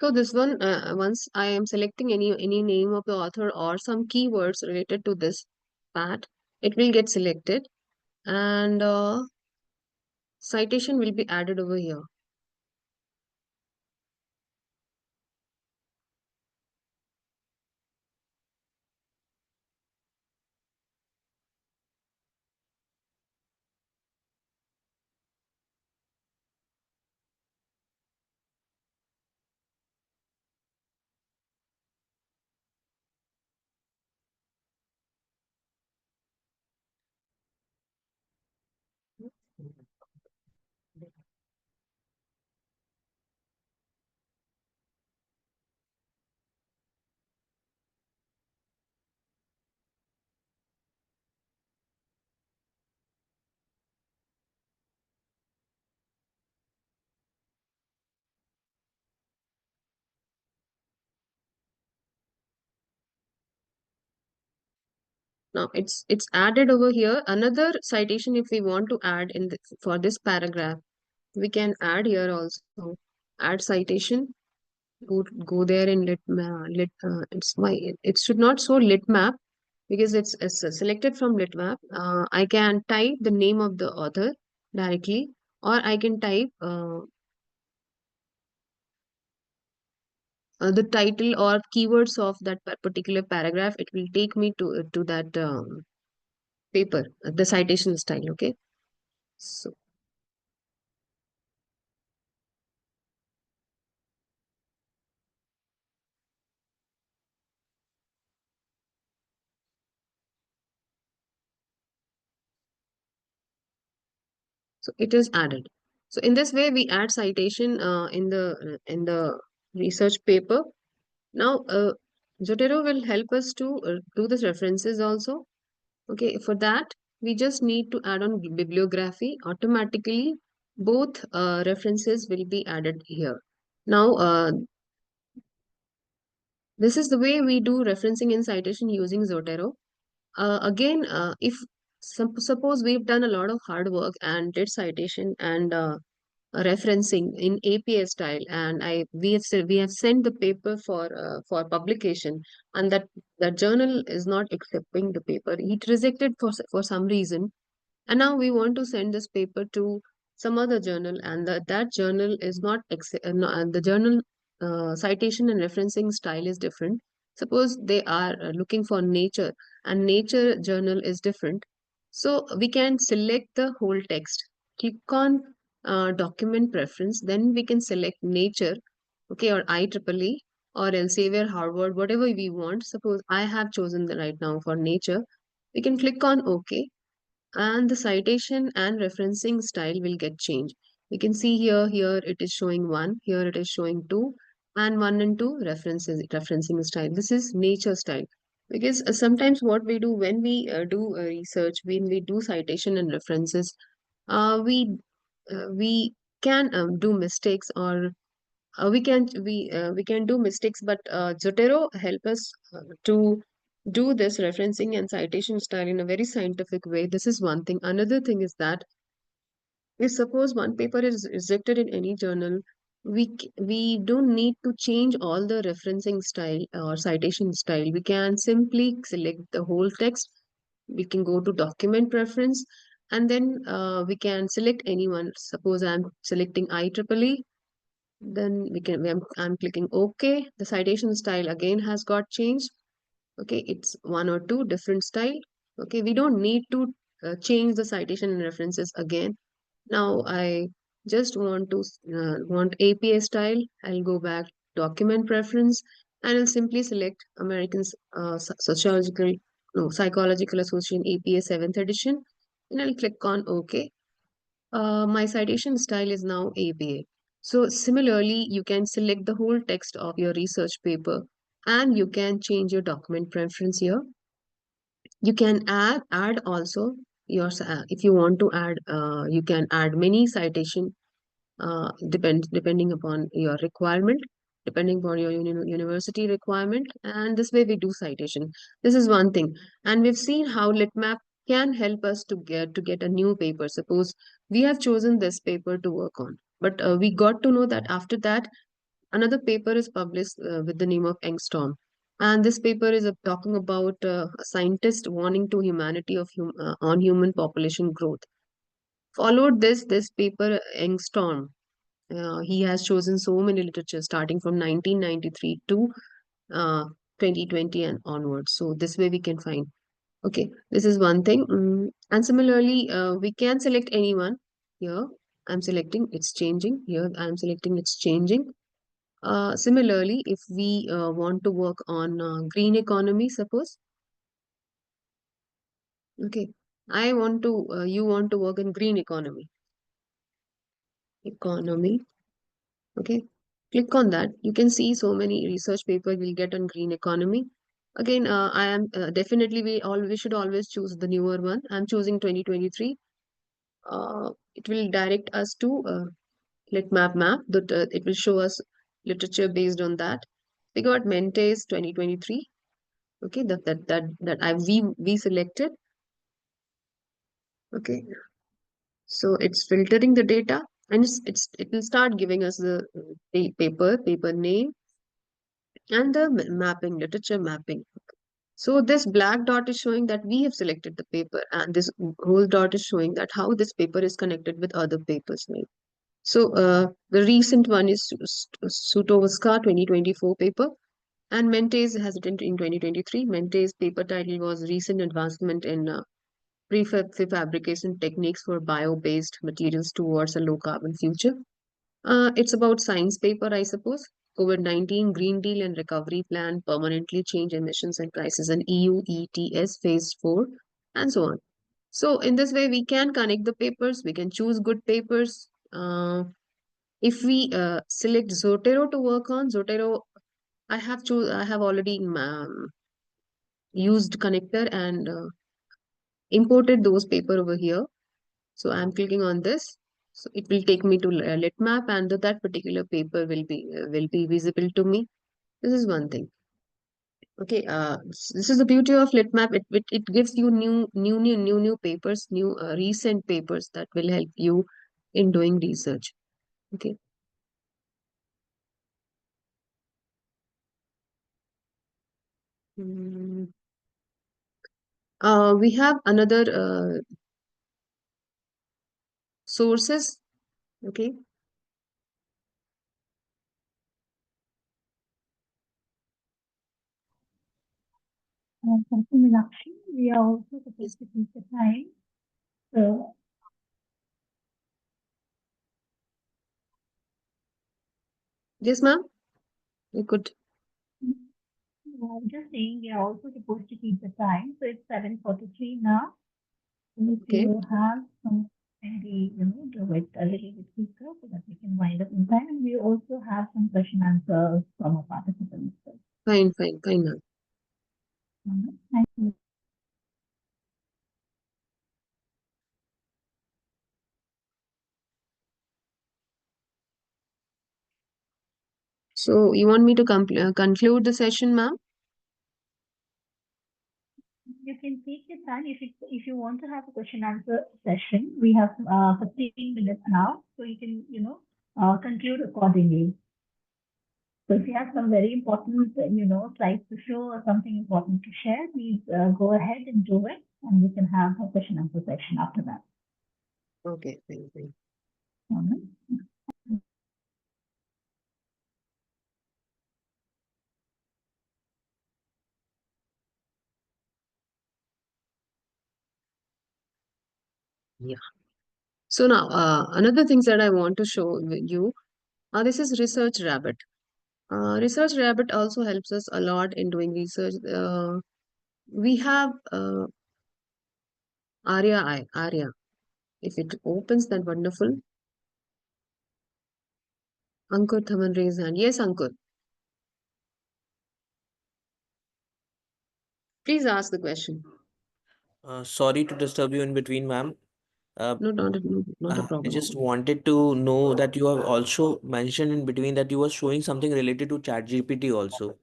So this one, once I am selecting any name of the author or some keywords related to this part, it will get selected, and citation will be added over here. Now it's added over here. Another citation, if we want to add in for this paragraph, we can add here also. Add citation. Go there in it's why it should not show lit map, because it's selected from lit map. I can type the name of the author directly, or I can type the title or keywords of that particular paragraph. It will take me to that paper, the citation style. Okay. So it is added. So in this way, we add citation in the research paper. Now, Zotero will help us to do the references also. Okay, for that, we just need to add on bibliography. Automatically, both references will be added here. Now, this is the way we do referencing in citation using Zotero. Again, if suppose we've done a lot of hard work and did citation and referencing in APA style, and we have sent the paper for publication, and that journal is not accepting the paper. It rejected for some reason, and now we want to send this paper to some other journal, and that journal is not the journal citation and referencing style is different. Suppose they are looking for nature, and nature journal is different. So we can select the whole text, click on document preference, then we can select nature, okay, or IEEE, or Elsevier, Harvard, whatever we want. Suppose I have chosen the right now for nature. We can click on OK, and the citation and referencing style will get changed. We can see here it is showing 1, here it is showing 2, and 1 and 2 referencing style. This is nature style. Because sometimes what we do when we do research, when we do citation and references, we can do mistakes, or we can do mistakes, but Zotero help us to do this referencing and citation style in a very scientific way. This is one thing. Another thing is that if suppose one paper is rejected in any journal, we don't need to change all the referencing style or citation style. We can simply select the whole text. We can go to document preference, and then we can select anyone. Suppose I'm selecting IEEE, then I'm clicking OK. The citation style again has got changed. Okay, it's 1 or 2 different style. Okay, we don't need to change the citation and references again. Now I just want to want APA style. I'll go back document preference, and I'll simply select American Psychological Association APA 7th edition, and I'll click on OK. My citation style is now APA. So similarly, you can select the whole text of your research paper, and you can change your document preference here. You can add also your if you want to add, you can add many citation depending upon your requirement, depending upon your university requirement, and this way we do citation. This is one thing, and we've seen how litmap can help us to get a new paper. Suppose we have chosen this paper to work on, but we got to know that after that another paper is published with the name of Engstorm, and this paper is talking about a scientist warning to humanity of on human population growth. Followed this paper Engstorm, he has chosen so many literature starting from 1993 to 2020 and onwards. So this way we can find. Okay, this is one thing. And similarly, we can select anyone here. I'm selecting, it's changing. Here I'm selecting, it's changing. Similarly, if we want to work on green economy, suppose. Okay, you want to work in green economy. Okay, click on that. You can see so many research papers we'll get on green economy. Again, I am definitely we should always choose the newer one. I'm choosing 2023. It will direct us to litmap map. That it will show us literature based on that. We got Mentes 2023. Okay, we selected. Okay, so it's filtering the data, and it will start giving us the paper name and the mapping, literature mapping. So this black dot is showing that we have selected the paper, and this whole dot is showing that how this paper is connected with other papers. Right? So the recent one is Sutovaska 2024 paper, and Mentes has it in 2023. Mentes paper title was Recent Advancement in Prefabrication Techniques for Bio-Based Materials Towards a Low Carbon Future. It's about science paper, I suppose. COVID-19, Green Deal and Recovery Plan, Permanently Change Emissions and Prices, and EU ETS Phase 4, and so on. So in this way, we can connect the papers. We can choose good papers. If we select Zotero to work on, Zotero, I have already used connector and imported those paper over here. So I'm clicking on this. So it will take me to litmap, and that particular paper will be visible to me. This is one thing. Okay, this is the beauty of litmap. It gives you new papers, new recent papers that will help you in doing research. Okay. We have another sources. Okay. Thank you, Meenakshi. We are also supposed to keep the time. So, Yes, ma'am. You could. I'm just saying we are also supposed to keep the time. So it's 7:43 now. If Okay. you have some, maybe, do it a little bit quicker so that we can wind up in time. And we also have some question answers from our participants. Fine, ma'am. Thank you. So you want me to conclude the session, ma'am? You can take your time. If you want to have a question answer session, we have 15 minutes now, so you can conclude accordingly. So if you have some very important slides to show or something important to share, please go ahead and do it, and we can have a question answer session after that. Okay, fine. All right. Yeah. So now, another things that I want to show you, this is Research Rabbit. Research Rabbit also helps us a lot in doing research. We have Arya. If it opens, that wonderful. Ankur Thaman raised hand. Yes, Ankur. Please ask the question. Sorry to disturb you in between, ma'am. No, not a I problem. just wanted to know that you have also mentioned in between that you were showing something related to ChatGPT also.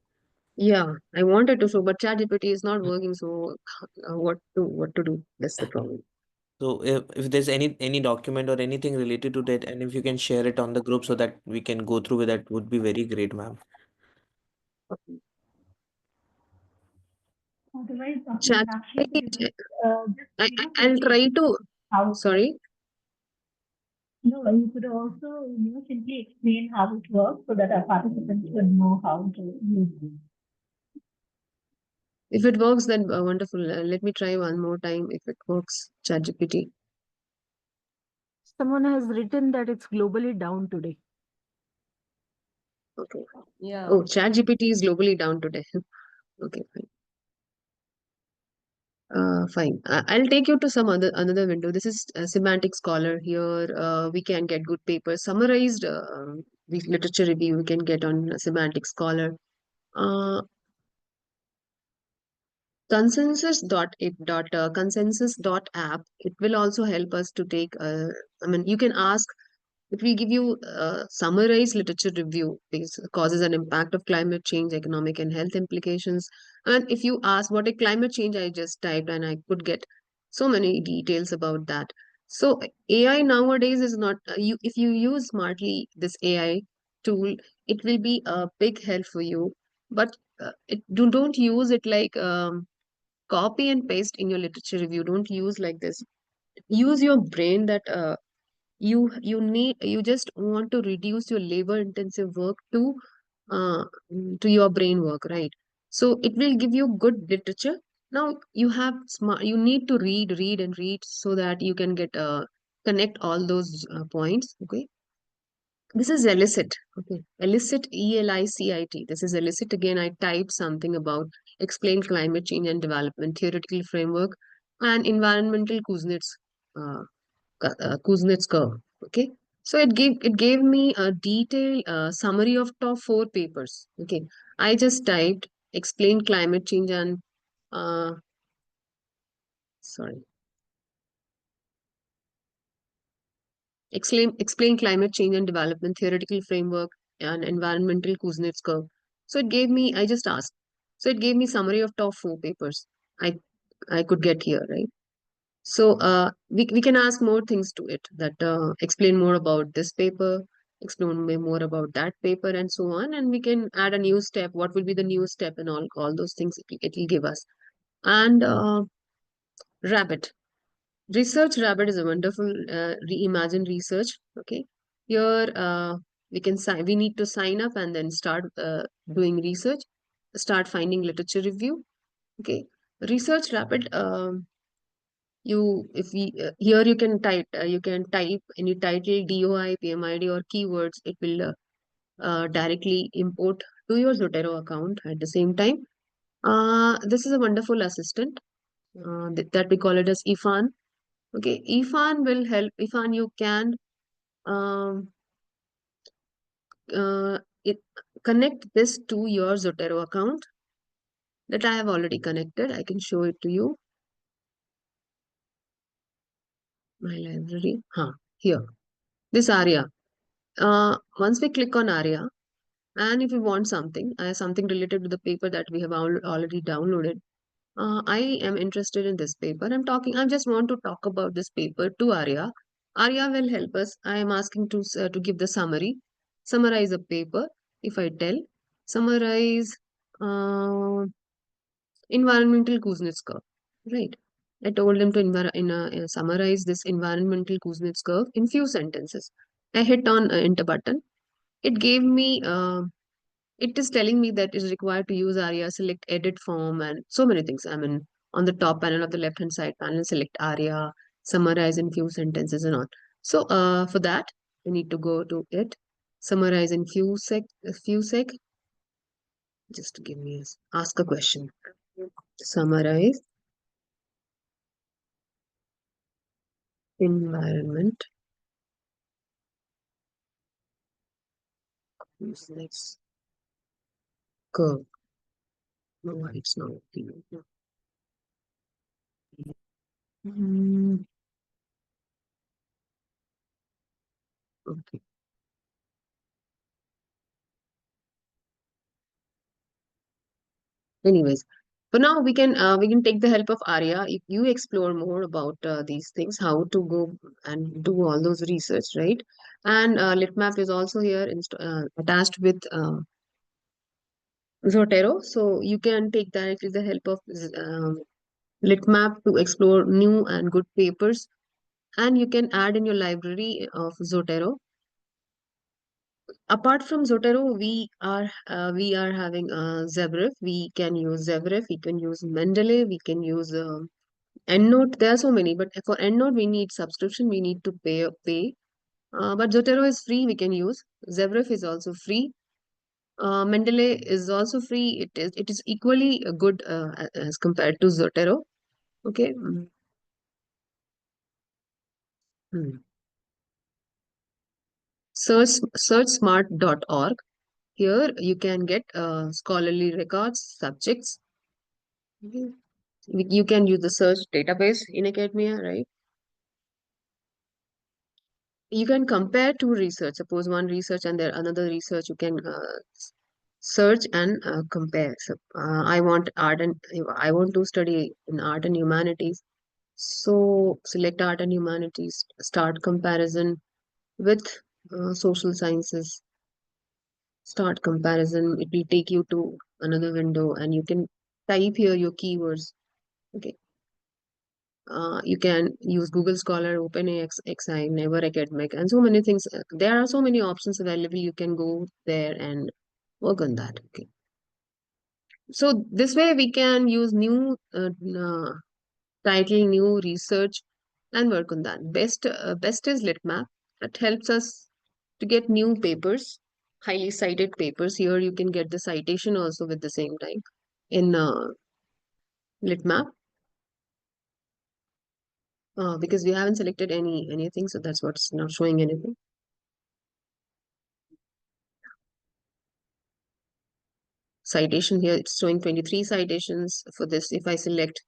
Yeah, I wanted to show, but ChatGPT is not working. So, what to do? That's the problem. So if there's any document or anything related to that, and if you can share it on the group so that we can go through with that, would be very great, ma'am. Otherwise, Dr. Chat. Meenakshi, could you just I'll simply try to. how Sorry. no, you could also simply explain how it works so that our participants would know how to use it. If it works, then wonderful. Let me try one more time. If it works, ChatGPT. Someone has written that it's globally down today. Okay. Yeah. Oh, ChatGPT is globally down today. Okay, fine. Fine. I'll take you to some another window. This is Semantic Scholar. Here, we can get good papers summarized. Literature review we can get on Semantic Scholar. Consensus.app. It will also help us to take. You can ask. It will give you summarized literature review because causes and impact of climate change, economic and health implications. And if you ask what a climate change, I just typed and I could get so many details about that. So AI nowadays is not you. If you use smartly this AI tool, it will be a big help for you. But don't use it like copy and paste in your literature review. Don't use like this. Use your brain that you just want to reduce your labor intensive work uh, to your brain work, right? So it will give you good literature. Now you need to read so that you can get connect all those points. Okay, this is elicit. Okay, elicit, ELICIT. This is elicit. Again, I typed something about explain climate change and development theoretical framework and environmental uh, Kuznets curve. Okay, so it gave me a detailed summary of top 4 papers. Okay, I just typed explain climate change and uh, sorry, explain climate change and development theoretical framework and environmental Kuznets curve. So it gave me. I just asked. So it gave me summary of top 4 papers. I I could get here, right? So we can ask more things to it that explain more about this paper, explain more about that paper, and so on. And we can add a new step. What will be the new step and all those things it will give us. And Rabbit. Research Rabbit is a wonderful reimagine research. Okay. Here we need to sign up and then start doing research, start finding literature review. Okay. Research Rabbit. Here you can type any title, DOI, PMID or keywords. It will directly import to your Zotero account at the same time. This is a wonderful assistant that we call it as Ifan. Okay, Ifan will help. Ifan, you can um, it connect this to your Zotero account that I have already connected. I can show it to you. My library. Here. This Arya. Once we click on Arya, and if you want something related to the paper that we have already downloaded, I am interested in this paper. I just want to talk about this paper to Arya. Arya will help us. I am asking to give the summarize a paper. If I tell, summarize environmental Kuznets curve, right? I told him to summarize this environmental Kuznets curve in few sentences. I hit on enter button. It gave me it is telling me that it is required to use ARIA, select edit form, and so many things. I mean, on the top panel of the left hand side panel, select ARIA, summarize in few sentences and all. So for that, we need to go to it, summarize in few sec. Just give me ask a question. Summarize environment. Next curve. No, why it's not. Okay. Anyways, for now we can take the help of Arya. If you explore more about these things, how to go and do all those research, right? And Litmap is also here attached with Zotero, so you can take directly the help of Litmap to explore new and good papers, and you can add in your library of Zotero. Apart from Zotero, we are having ZBREF. We can use ZBREF. We can use Mendeley. We can use EndNote. There are so many, but for EndNote we need subscription. We need to pay. But Zotero is free. We can use. ZBREF is also free. Mendeley is also free. It is equally good as compared to Zotero. Okay. Searchsmart.org. Here you can get scholarly records, subjects. Okay. You can use the search database in academia, right? You can compare two research. Suppose one research and there another research. You can search and compare. So I want to study in art and humanities. So select art and humanities. Start comparison with social sciences. Start comparison. It will take you to another window, and you can type here your keywords. Okay. You can use Google Scholar, OpenAXI, Never Academic, and so many things. There are so many options available. You can go there and work on that. Okay. So this way we can use new title, new research, and work on that. Best is Litmap. That helps us to get new papers, highly cited papers. Here you can get the citation also with the same time in Litmap. Because we haven't selected anything, so that's what's not showing anything. Citation here, it's showing 23 citations for this. If I select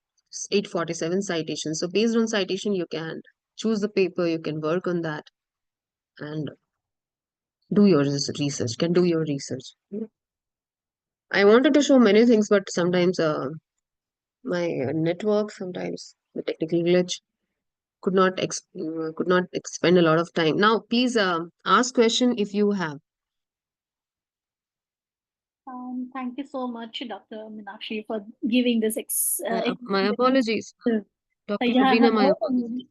847 citations, so based on citation, you can choose the paper, you can work on that and do your research, can do your research. I wanted to show many things, but sometimes my network, sometimes the technical glitch could not spend a lot of time. Now, please ask question if you have. Thank you so much, Dr. Meenakshi, for giving this. My apologies. Dr. Yeah, Rubina, my no, apologies.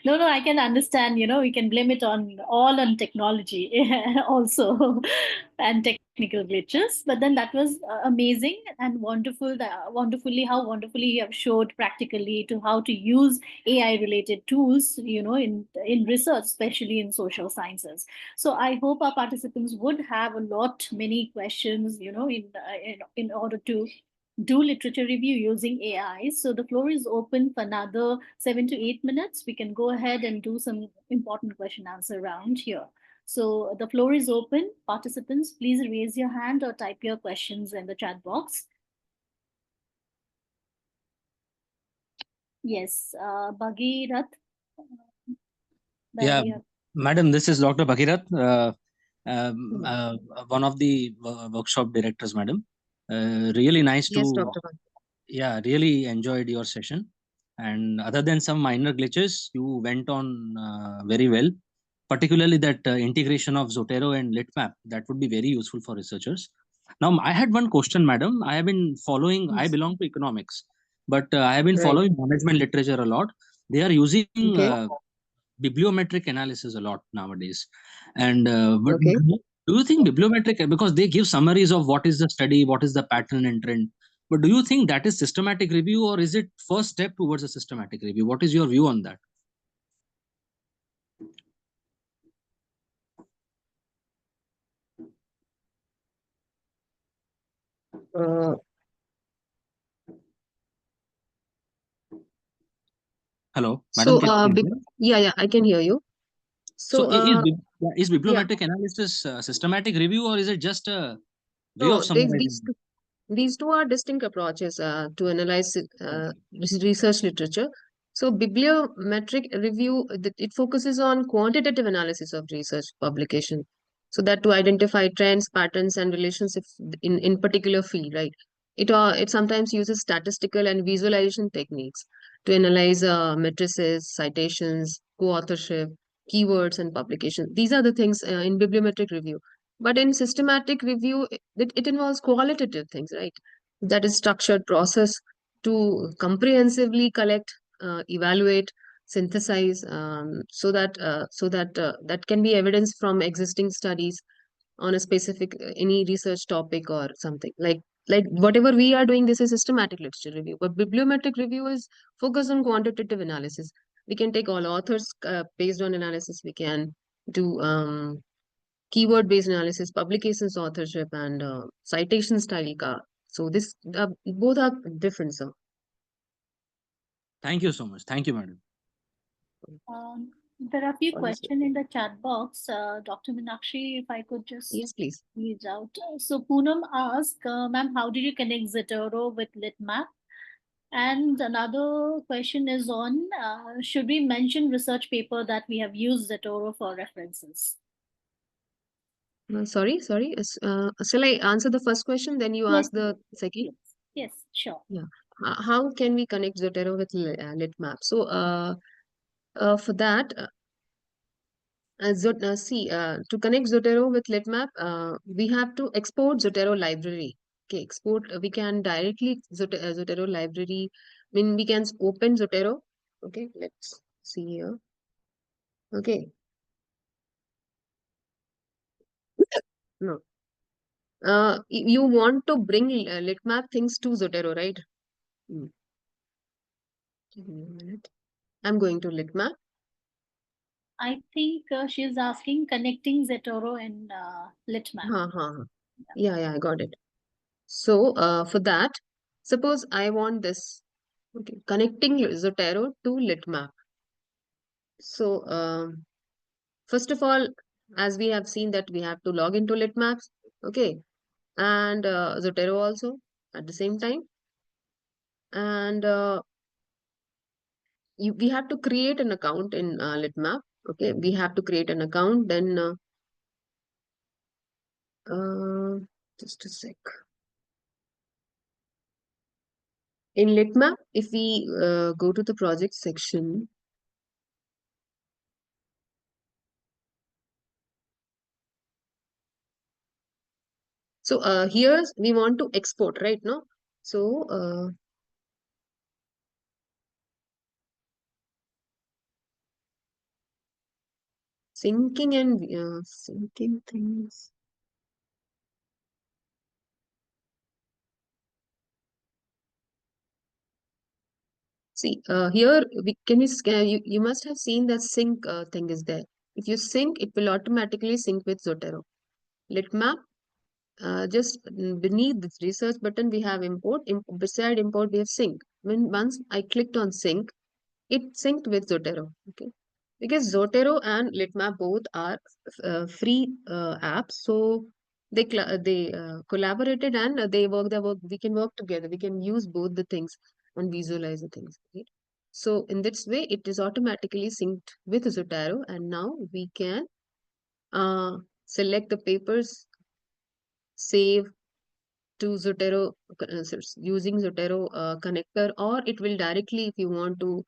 no, I can understand. We can blame it all on technology also and technical glitches. But then that was amazing and wonderful. How wonderfully you have showed practically to how to use AI related tools, in research, especially in social sciences. So I hope our participants would have many questions, in order to do literature review using AI. So the floor is open for another 7 to 8 minutes. We can go ahead and do some important question answer round here. So the floor is open. Participants, please raise your hand or type your questions in the chat box. Yes, Bhagirath. Yeah, madam, this is Dr. Bhagirath, one of the workshop directors, madam. Really nice Yes, to, Dr. yeah, really enjoyed your session. And other than some minor glitches, you went on very well. Particularly that integration of Zotero and Litmap, that would be very useful for researchers. Now, I had one question, madam. I have been following, I Yes. belong to economics, but I have been Right. following management literature a lot. They are using Okay. bibliometric analysis a lot nowadays. And but Okay. do you think bibliometric, because they give summaries of what is the study, what is the pattern and trend, but do you think that is systematic review, or is it first step towards a systematic review? What is your view on that? Hello, madam. So, yeah, I can hear you. So, So, is bibliometric analysis systematic review, or is it just a way no, of summarizing? these two are distinct approaches to analyze research literature. So, bibliometric review, it focuses on quantitative analysis of research publication. So that to identify trends, patterns, and relationships in particular field, right? It sometimes uses statistical and visualization techniques to analyze matrices, citations, co-authorship, keywords, and publication. These are the things in bibliometric review. But in systematic review, it involves qualitative things, right? That is structured process to comprehensively collect, evaluate, synthesize, that can be evidence from existing studies on a specific any research topic or something like whatever we are doing. This is systematic literature review, but bibliometric review is focused on quantitative analysis. We can take all authors based on analysis. We can do keyword based analysis, publications authorship, and citation style so this both are different, sir. Thank you so much. Thank you, madam. There are a few Understood. questions in the chat box. Dr. Meenakshi, if I could just Yes, please. read out. So Poonam asked, ma'am, how did you connect Zotero with Litmap? And another question is on, should we mention research paper that we have used Zotero for references? Sorry. Shall I answer the first question, then you ask the second? Yes, sure. Yeah. How can we connect Zotero with Litmap? So, for that, to connect Zotero with Litmap, we have to export Zotero library. Okay, we can directly Zotero library. I mean, we can open Zotero. Okay, let's see here. Okay. No. You want to bring Litmap things to Zotero, right? Give me a minute. I'm going to Litmap. I think she's asking connecting Zotero and Litmap. Yeah, I got it. So, for that, suppose I want this. Okay, connecting Zotero to Litmap. So, first of all, as we have seen that we have to log into Litmaps, okay, and Zotero also at the same time, and we have to create an account in Litmap. Okay, we have to create an account. Then, just a sec. In Litmap, if we go to the project section, so here we want to export, right? No, so syncing and syncing things. See, here you must have seen that sync thing is there. If you sync, it will automatically sync with Zotero. Litmap just beneath this research button, we have import. Beside import, we have sync. Once I clicked on sync, it synced with Zotero. Okay, because Zotero and Litmap both are free apps, so they collaborated and they work. We can work together. We can use both the things and visualize the things. Right? So in this way, it is automatically synced with Zotero, and now we can select the papers, save to Zotero using Zotero connector, or it will directly, if you want to,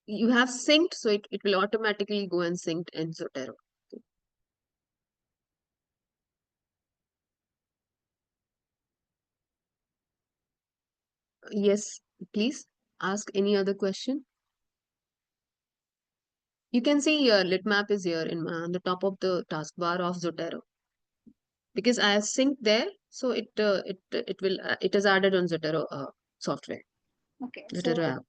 you have synced, so it will automatically go and sync in Zotero. Okay. Yes, please ask any other question. You can see your Litmap is here on the top of the taskbar of Zotero. Because I have synced there, so it is added on Zotero software. Okay, Zotero so app.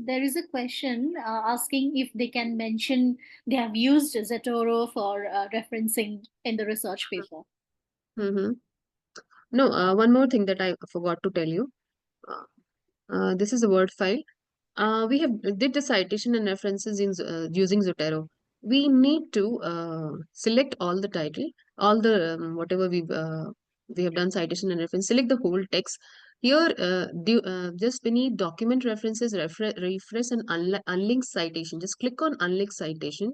there is a question asking if they can mention they have used Zotero for referencing in the research paper. Mm-hmm. No, one more thing that I forgot to tell you. This is a Word file. We have did the citation and references in using Zotero. We need to select all the title, all the whatever we have done citation and reference. Select the whole text. Here, just beneath document references, refresh and unlink citation. Just click on unlink citation.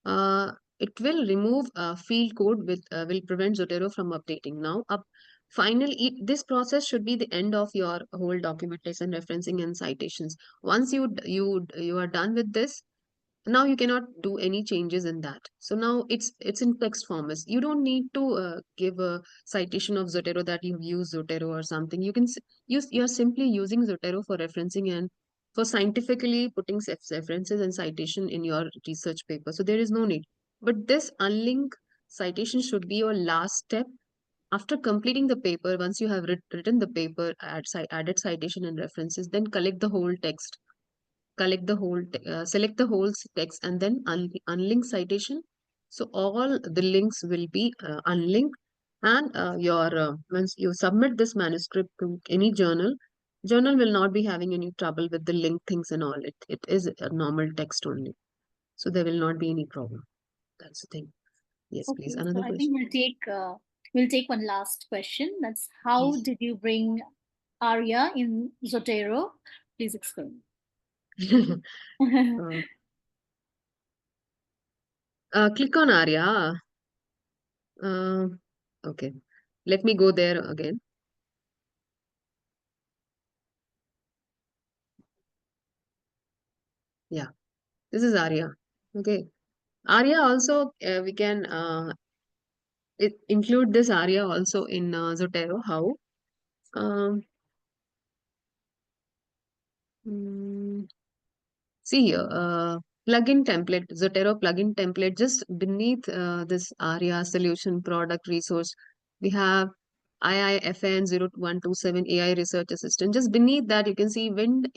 It will remove field code with will prevent Zotero from updating. Now, finally, this process should be the end of your whole documentation, referencing, and citations. Once you are done with this, now you cannot do any changes in that. So now it's in text format. You don't need to give a citation of Zotero that you've used Zotero or something. You can you're simply using Zotero for referencing and for scientifically putting references and citation in your research paper. So there is no need. But this unlink citation should be your last step after completing the paper. Once you have written the paper, added citation and references, then collect the whole text, select the whole text, and then unlink citation. So all the links will be unlinked, and once you submit this manuscript to any journal will not be having any trouble with the link things and all. It is a normal text only, so there will not be any problem. That's the thing. Yes, please. Okay, Another so I question. think we'll take one last question. That's how Yes. did you bring Arya in Zotero? Please explain. Click on Arya. Okay, let me go there again. Yeah, this is Arya. Okay, Arya also we can include this Arya also in Zotero. How? Um, See here, plugin template, Zotero plugin template. Just beneath this Arya solution product resource, we have IIFN 0127 AI Research Assistant. Just beneath that, you can see wind /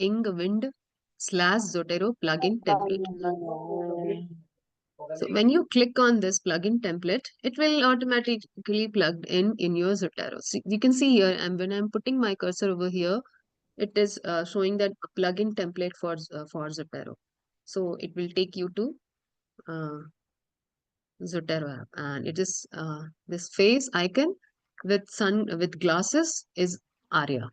Zotero plugin template. So when you click on this plugin template, it will automatically plugged in your Zotero. So you can see here, and when I'm putting my cursor over here, it is showing that plugin template for Zotero. So it will take you to uh, Zotero app, and it is this face icon with glasses is Arya,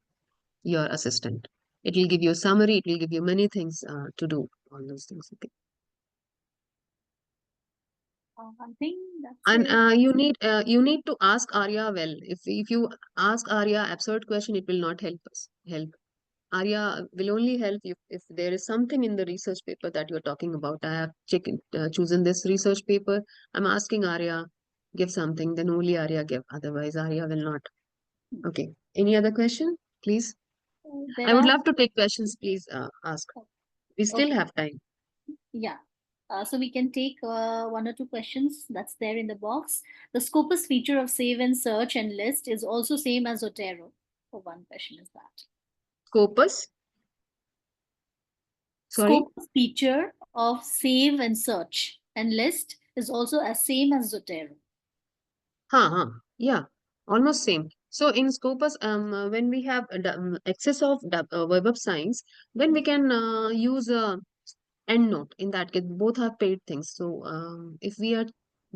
your assistant. It will give you a summary. It will give you many things to do. All those things. Okay. I think that's And it. you need to ask Arya well. If you ask Arya absurd question, it will not help. Arya will only help if there is something in the research paper that you're talking about. I have chosen this research paper. I'm asking Arya, give something, then only Arya give. Otherwise, Arya will not. Okay. Any other question, please? There I would are love to take questions. Please ask. We still okay. have time. Yeah. So we can take one or two questions that's there in the box. The Scopus feature of save and search and list is also same as Zotero. For one question is that. Scopus. Sorry. Scopus feature of save and search and list is also as same as Zotero. Yeah, almost same. So in Scopus, when we have excess of Web of Science, then we can use EndNote. In that case, both have paid things. So if we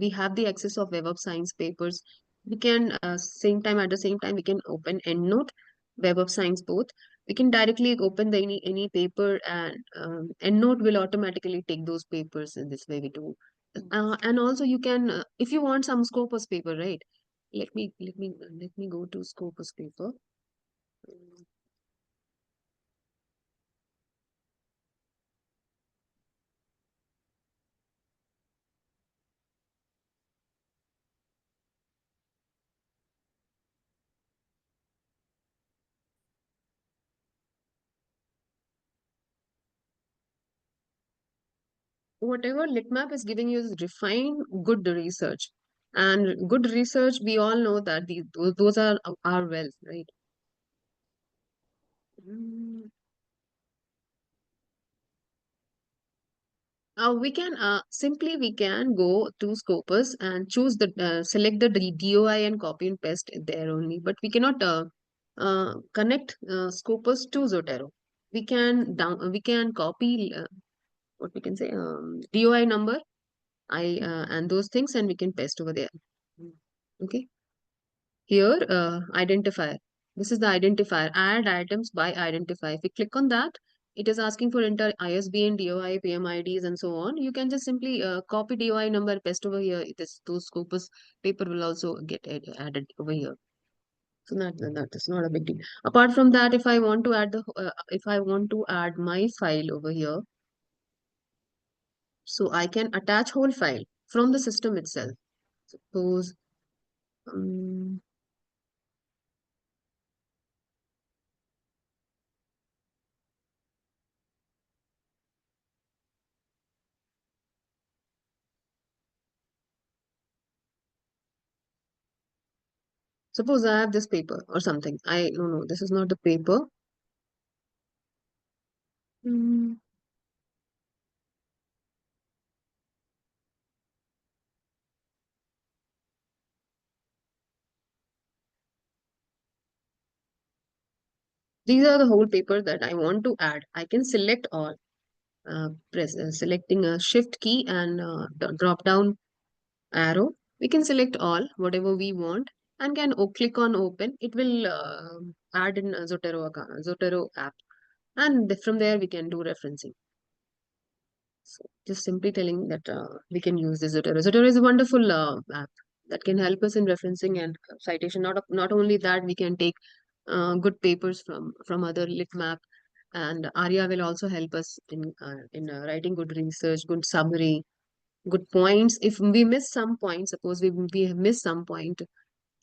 have the access of Web of Science papers, we can at the same time we can open EndNote, Web of Science both. We can directly open the any paper, and EndNote will automatically take those papers. In this way we do. And also you can if you want some Scopus paper, right? Let me go to Scopus paper. Whatever Litmap is giving you is refined, good research. And good research, we all know that those are our wealth, right? Mm. We can we can go to Scopus and choose select the DOI and copy and paste it there only. But we cannot connect Scopus to Zotero. We can copy what we can say DOI number and those things, and we can paste over there. Okay. Here, identifier. This is the identifier. Add items by identifier. If we click on that, it is asking for enter ISBN, DOI, PMIDs, and so on. You can just simply copy DOI number, paste over here. Those Scopus paper will also get added over here. So that is not a big deal. Apart from that, if I want to add my file over here, so I can attach whole file from the system itself. Suppose suppose I have this paper or something. No, this is not the paper. These are the whole paper that I want to add. I can select all, selecting a shift key and drop down arrow. We can select all, whatever we want, and can click on open. It will add in a Zotero app. And from there, we can do referencing. So just simply telling that we can use this Zotero. Zotero is a wonderful app that can help us in referencing and citation. Not only that, we can take good papers from other Litmap, and Arya will also help us in writing good research, good summary, good points. If we miss some point, suppose we have missed some point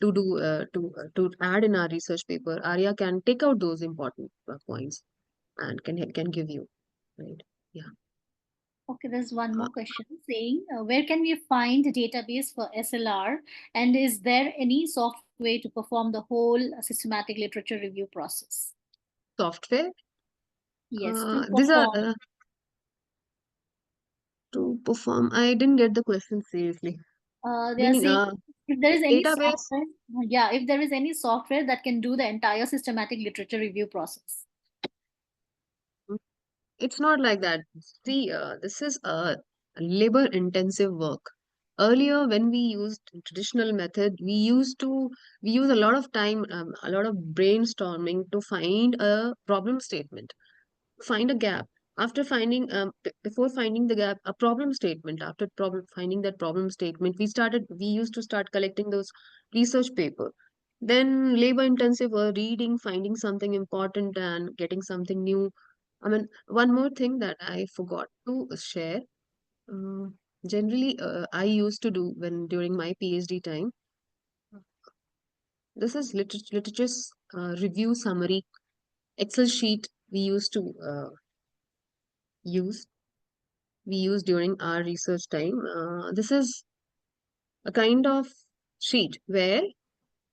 to do to add in our research paper, Arya can take out those important points and can give you, right? Yeah. Okay, there's one more question saying, where can we find a database for SLR? And is there any software to perform the whole systematic literature review process? Software? Yes, These are to perform. I didn't get the question seriously. They are Meaning, saying if there is any database? software, if there is any software that can do the entire systematic literature review process. It's not like that. See, this is a labor-intensive work. Earlier, when we used traditional method, we use a lot of time, a lot of brainstorming to find a problem statement, find a gap. After finding, before finding the gap, a problem statement. After finding that problem statement, we used to start collecting those research paper. Then labor-intensive reading, finding something important and getting something new. I mean, one more thing that I forgot to share. Generally, I used to do when during my PhD time. This is literature's review summary Excel sheet we used to use. We use during our research time. This is a kind of sheet where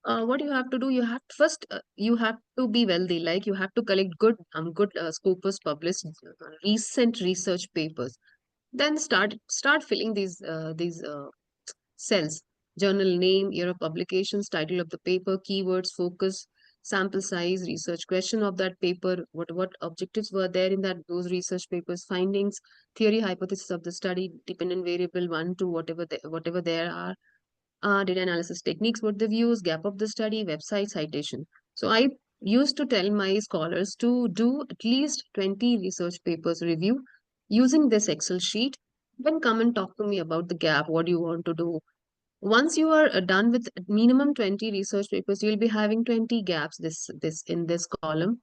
what you have to do, you have first you have to be wealthy, like you have to collect good Scopus published recent research papers. Then start filling these cells: journal name, year of publications, title of the paper, keywords, focus, sample size, research question of that paper, what objectives were there in that those research papers, findings, theory, hypothesis of the study, dependent variable 1, 2, whatever there are, data analysis techniques, what they've used, gap of the study, website, citation. So I used to tell my scholars to do at least 20 research papers review using this Excel sheet. Then come and talk to me about the gap. What do you want to do? Once you are done with minimum 20 research papers, you'll be having 20 gaps this in this column.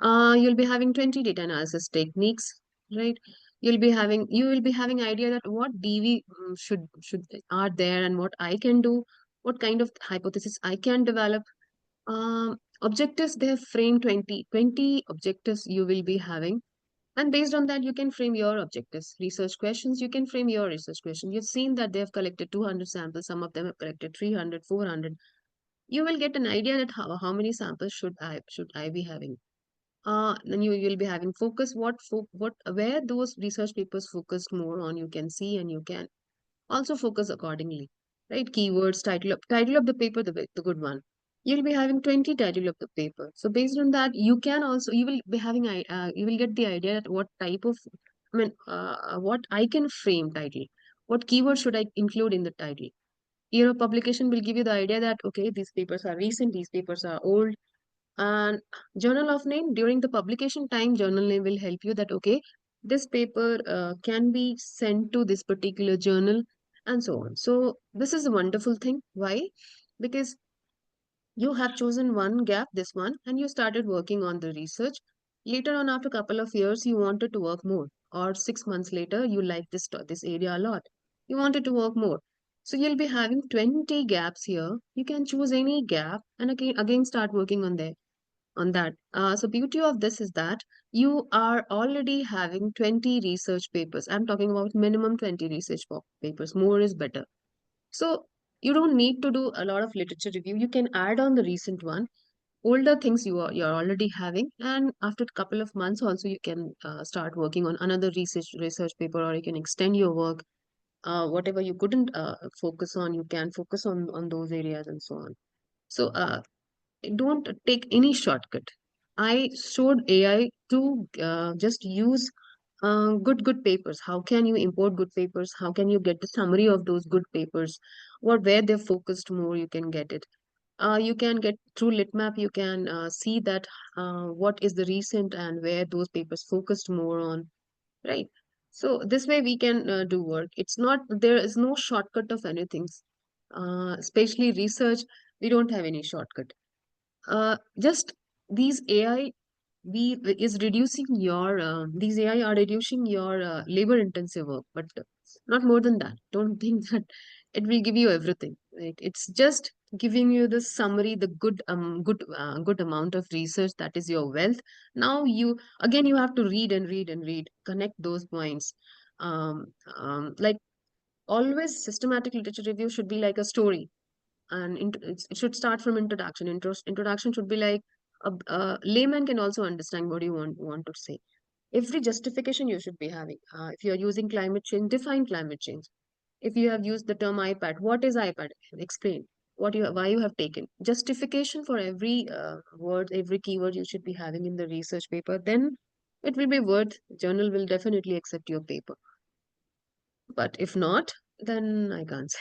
You'll be having 20 data analysis techniques, right? You will be having idea that what DV should are there and what I can do, what kind of hypothesis I can develop. Objectives, they have framed 20 objectives you will be having. And based on that, you can frame your objectives. Research questions, you can frame your research question. You've seen that they have collected 200 samples. Some of them have collected 300, 400. You will get an idea that how many samples should I be having. Then you'll be having focus, where those research papers focused more on, you can see, and you can also focus accordingly, right? Keywords, title of the paper, the good one. You'll be having 20 title of the paper. So based on that, you will be having, you will get the idea that what type of, what I can frame title, what keyword should I include in the title. Year of publication will give you the idea that, okay, these papers are recent, these papers are old. And journal of name, during the publication time, journal name will help you that, okay, this paper can be sent to this particular journal, and so on. So this is a wonderful thing. Why? Because you have chosen one gap, this one, and you started working on the research. Later on, after a couple of years, you wanted to work more, or 6 months later, you like this area a lot. You wanted to work more. So you'll be having 20 gaps here. You can choose any gap and again start working on that. So beauty of this is that you are already having 20 research papers. I'm talking about minimum 20 research papers. More is better. So you don't need to do a lot of literature review. You can add on the recent one, older things you're already having, and after a couple of months also you can start working on another research paper, or you can extend your work. Whatever you couldn't focus on, you can focus on those areas, and so on. So don't take any shortcut. I showed AI to just use good papers. How can you import good papers? How can you get the summary of those good papers? Or where they're focused more, you can get it. You can get through Litmap, you can see that what is the recent and where those papers focused more on, right? So this way we can do work. It's not, there is no shortcut of anything. Especially research, we don't have any shortcut. Just these AI is reducing your these AI are reducing your labor intensive work, but not more than that. Don't think that it will give you everything, right? It's just giving you the summary, the good amount of research, that is your wealth. Now you have to read and read and read, connect those points. Like always, systematic literature review should be like a story, and it should start from introduction. Introduction should be like a layman can also understand what you want to say. Every justification you should be having. If you are using climate change, define climate change. If you have used the term iPad, what is iPad? Explain why you have taken. Justification for every word, every keyword you should be having in the research paper. Then it will be worth. Journal will definitely accept your paper. But if not, then I can't say.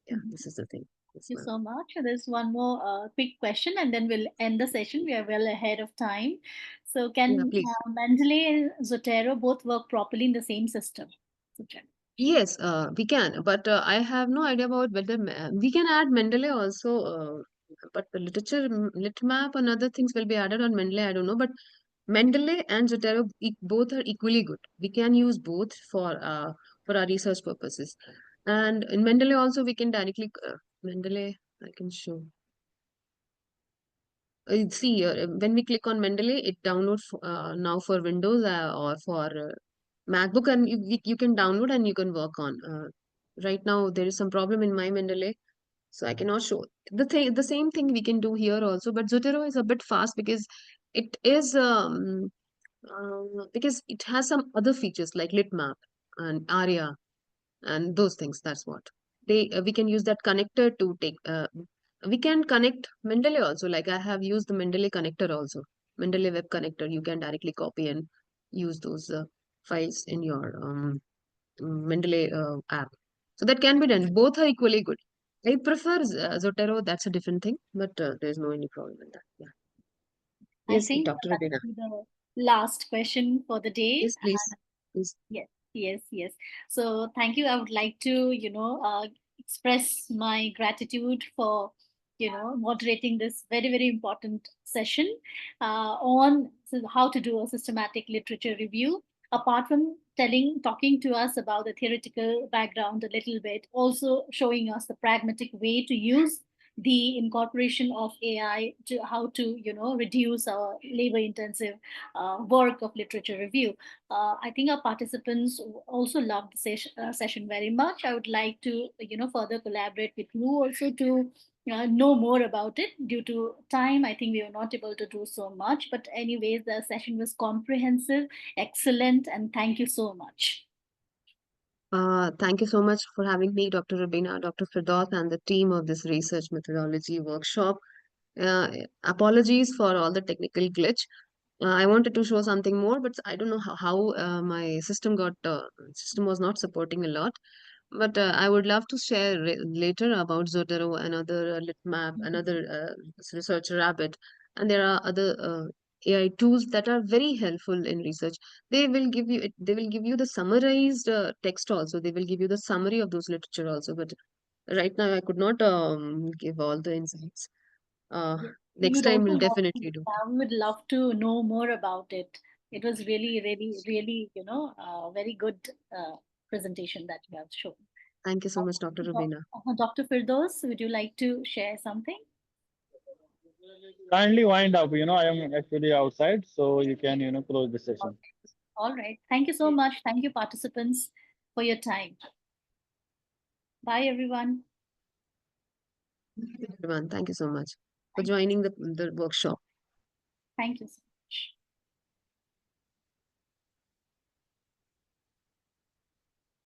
Yeah, this is the thing. Thank you so much. There's one more quick question, and then we'll end the session. We are well ahead of time. So, Yeah, can please. Mendeley and Zotero both work properly in the same system? Yes, we can, but I have no idea about whether we can add Mendeley also. But the Litmap and other things will be added on Mendeley. I don't know, but Mendeley and Zotero both are equally good. We can use both for our research purposes. And in Mendeley also we can directly Mendeley. I can show. See, when we click on Mendeley, it downloads now for Windows or for MacBook, and you can download and you can work on. Right now, there is some problem in my Mendeley, so I cannot show the same thing we can do here also. But Zotero is a bit fast because it is because it has some other features like Litmap. and ARIA and those things. That's what we can use that connector to take. We can connect Mendeley also. Like I have used the Mendeley connector also. Mendeley web connector. You can directly copy and use those files in your Mendeley app. So that can be done. Both are equally good. I prefer Zotero. That's a different thing, but there's no any problem in that. Yeah. I Yes, think Dr. that Rubina. will be the last question for the day. Yes, please. Please. Yes. So thank you. I would like to, express my gratitude for, moderating this very, very important session on how to do a systematic literature review. Apart from talking to us about the theoretical background a little bit, also showing us the pragmatic way to use the incorporation of AI to how to, reduce our labor-intensive work of literature review. I think our participants also loved the session very much. I would like to, further collaborate with you also to know more about it. Due to time, I think we were not able to do so much. But anyways, the session was comprehensive, excellent, and thank you so much. Thank you so much for having me, Dr. Rubina, Dr. Firdaus, and the team of this research methodology workshop. Apologies for all the technical glitch. I wanted to show something more, but I don't know how my system was not supporting a lot. But I would love to share later about Zotero, another Litmap, another research rabbit, and there are other AI tools that are very helpful in research. They will give you the summarized text also. They will give you the summary of those literature also. But right now, I could not give all the insights. Next time we'll definitely do. We would love to know more about it. It was really, really, really, very good presentation that you have shown. Thank you so much, Dr. Rubina. Dr. Firdaus, would you like to share something? Kindly wind up. I am actually outside, so you can, close the session. All right. Thank you so much. Thank you, participants, for your time. Bye, everyone. Everyone, thank you so much for joining the workshop. Thank you so much.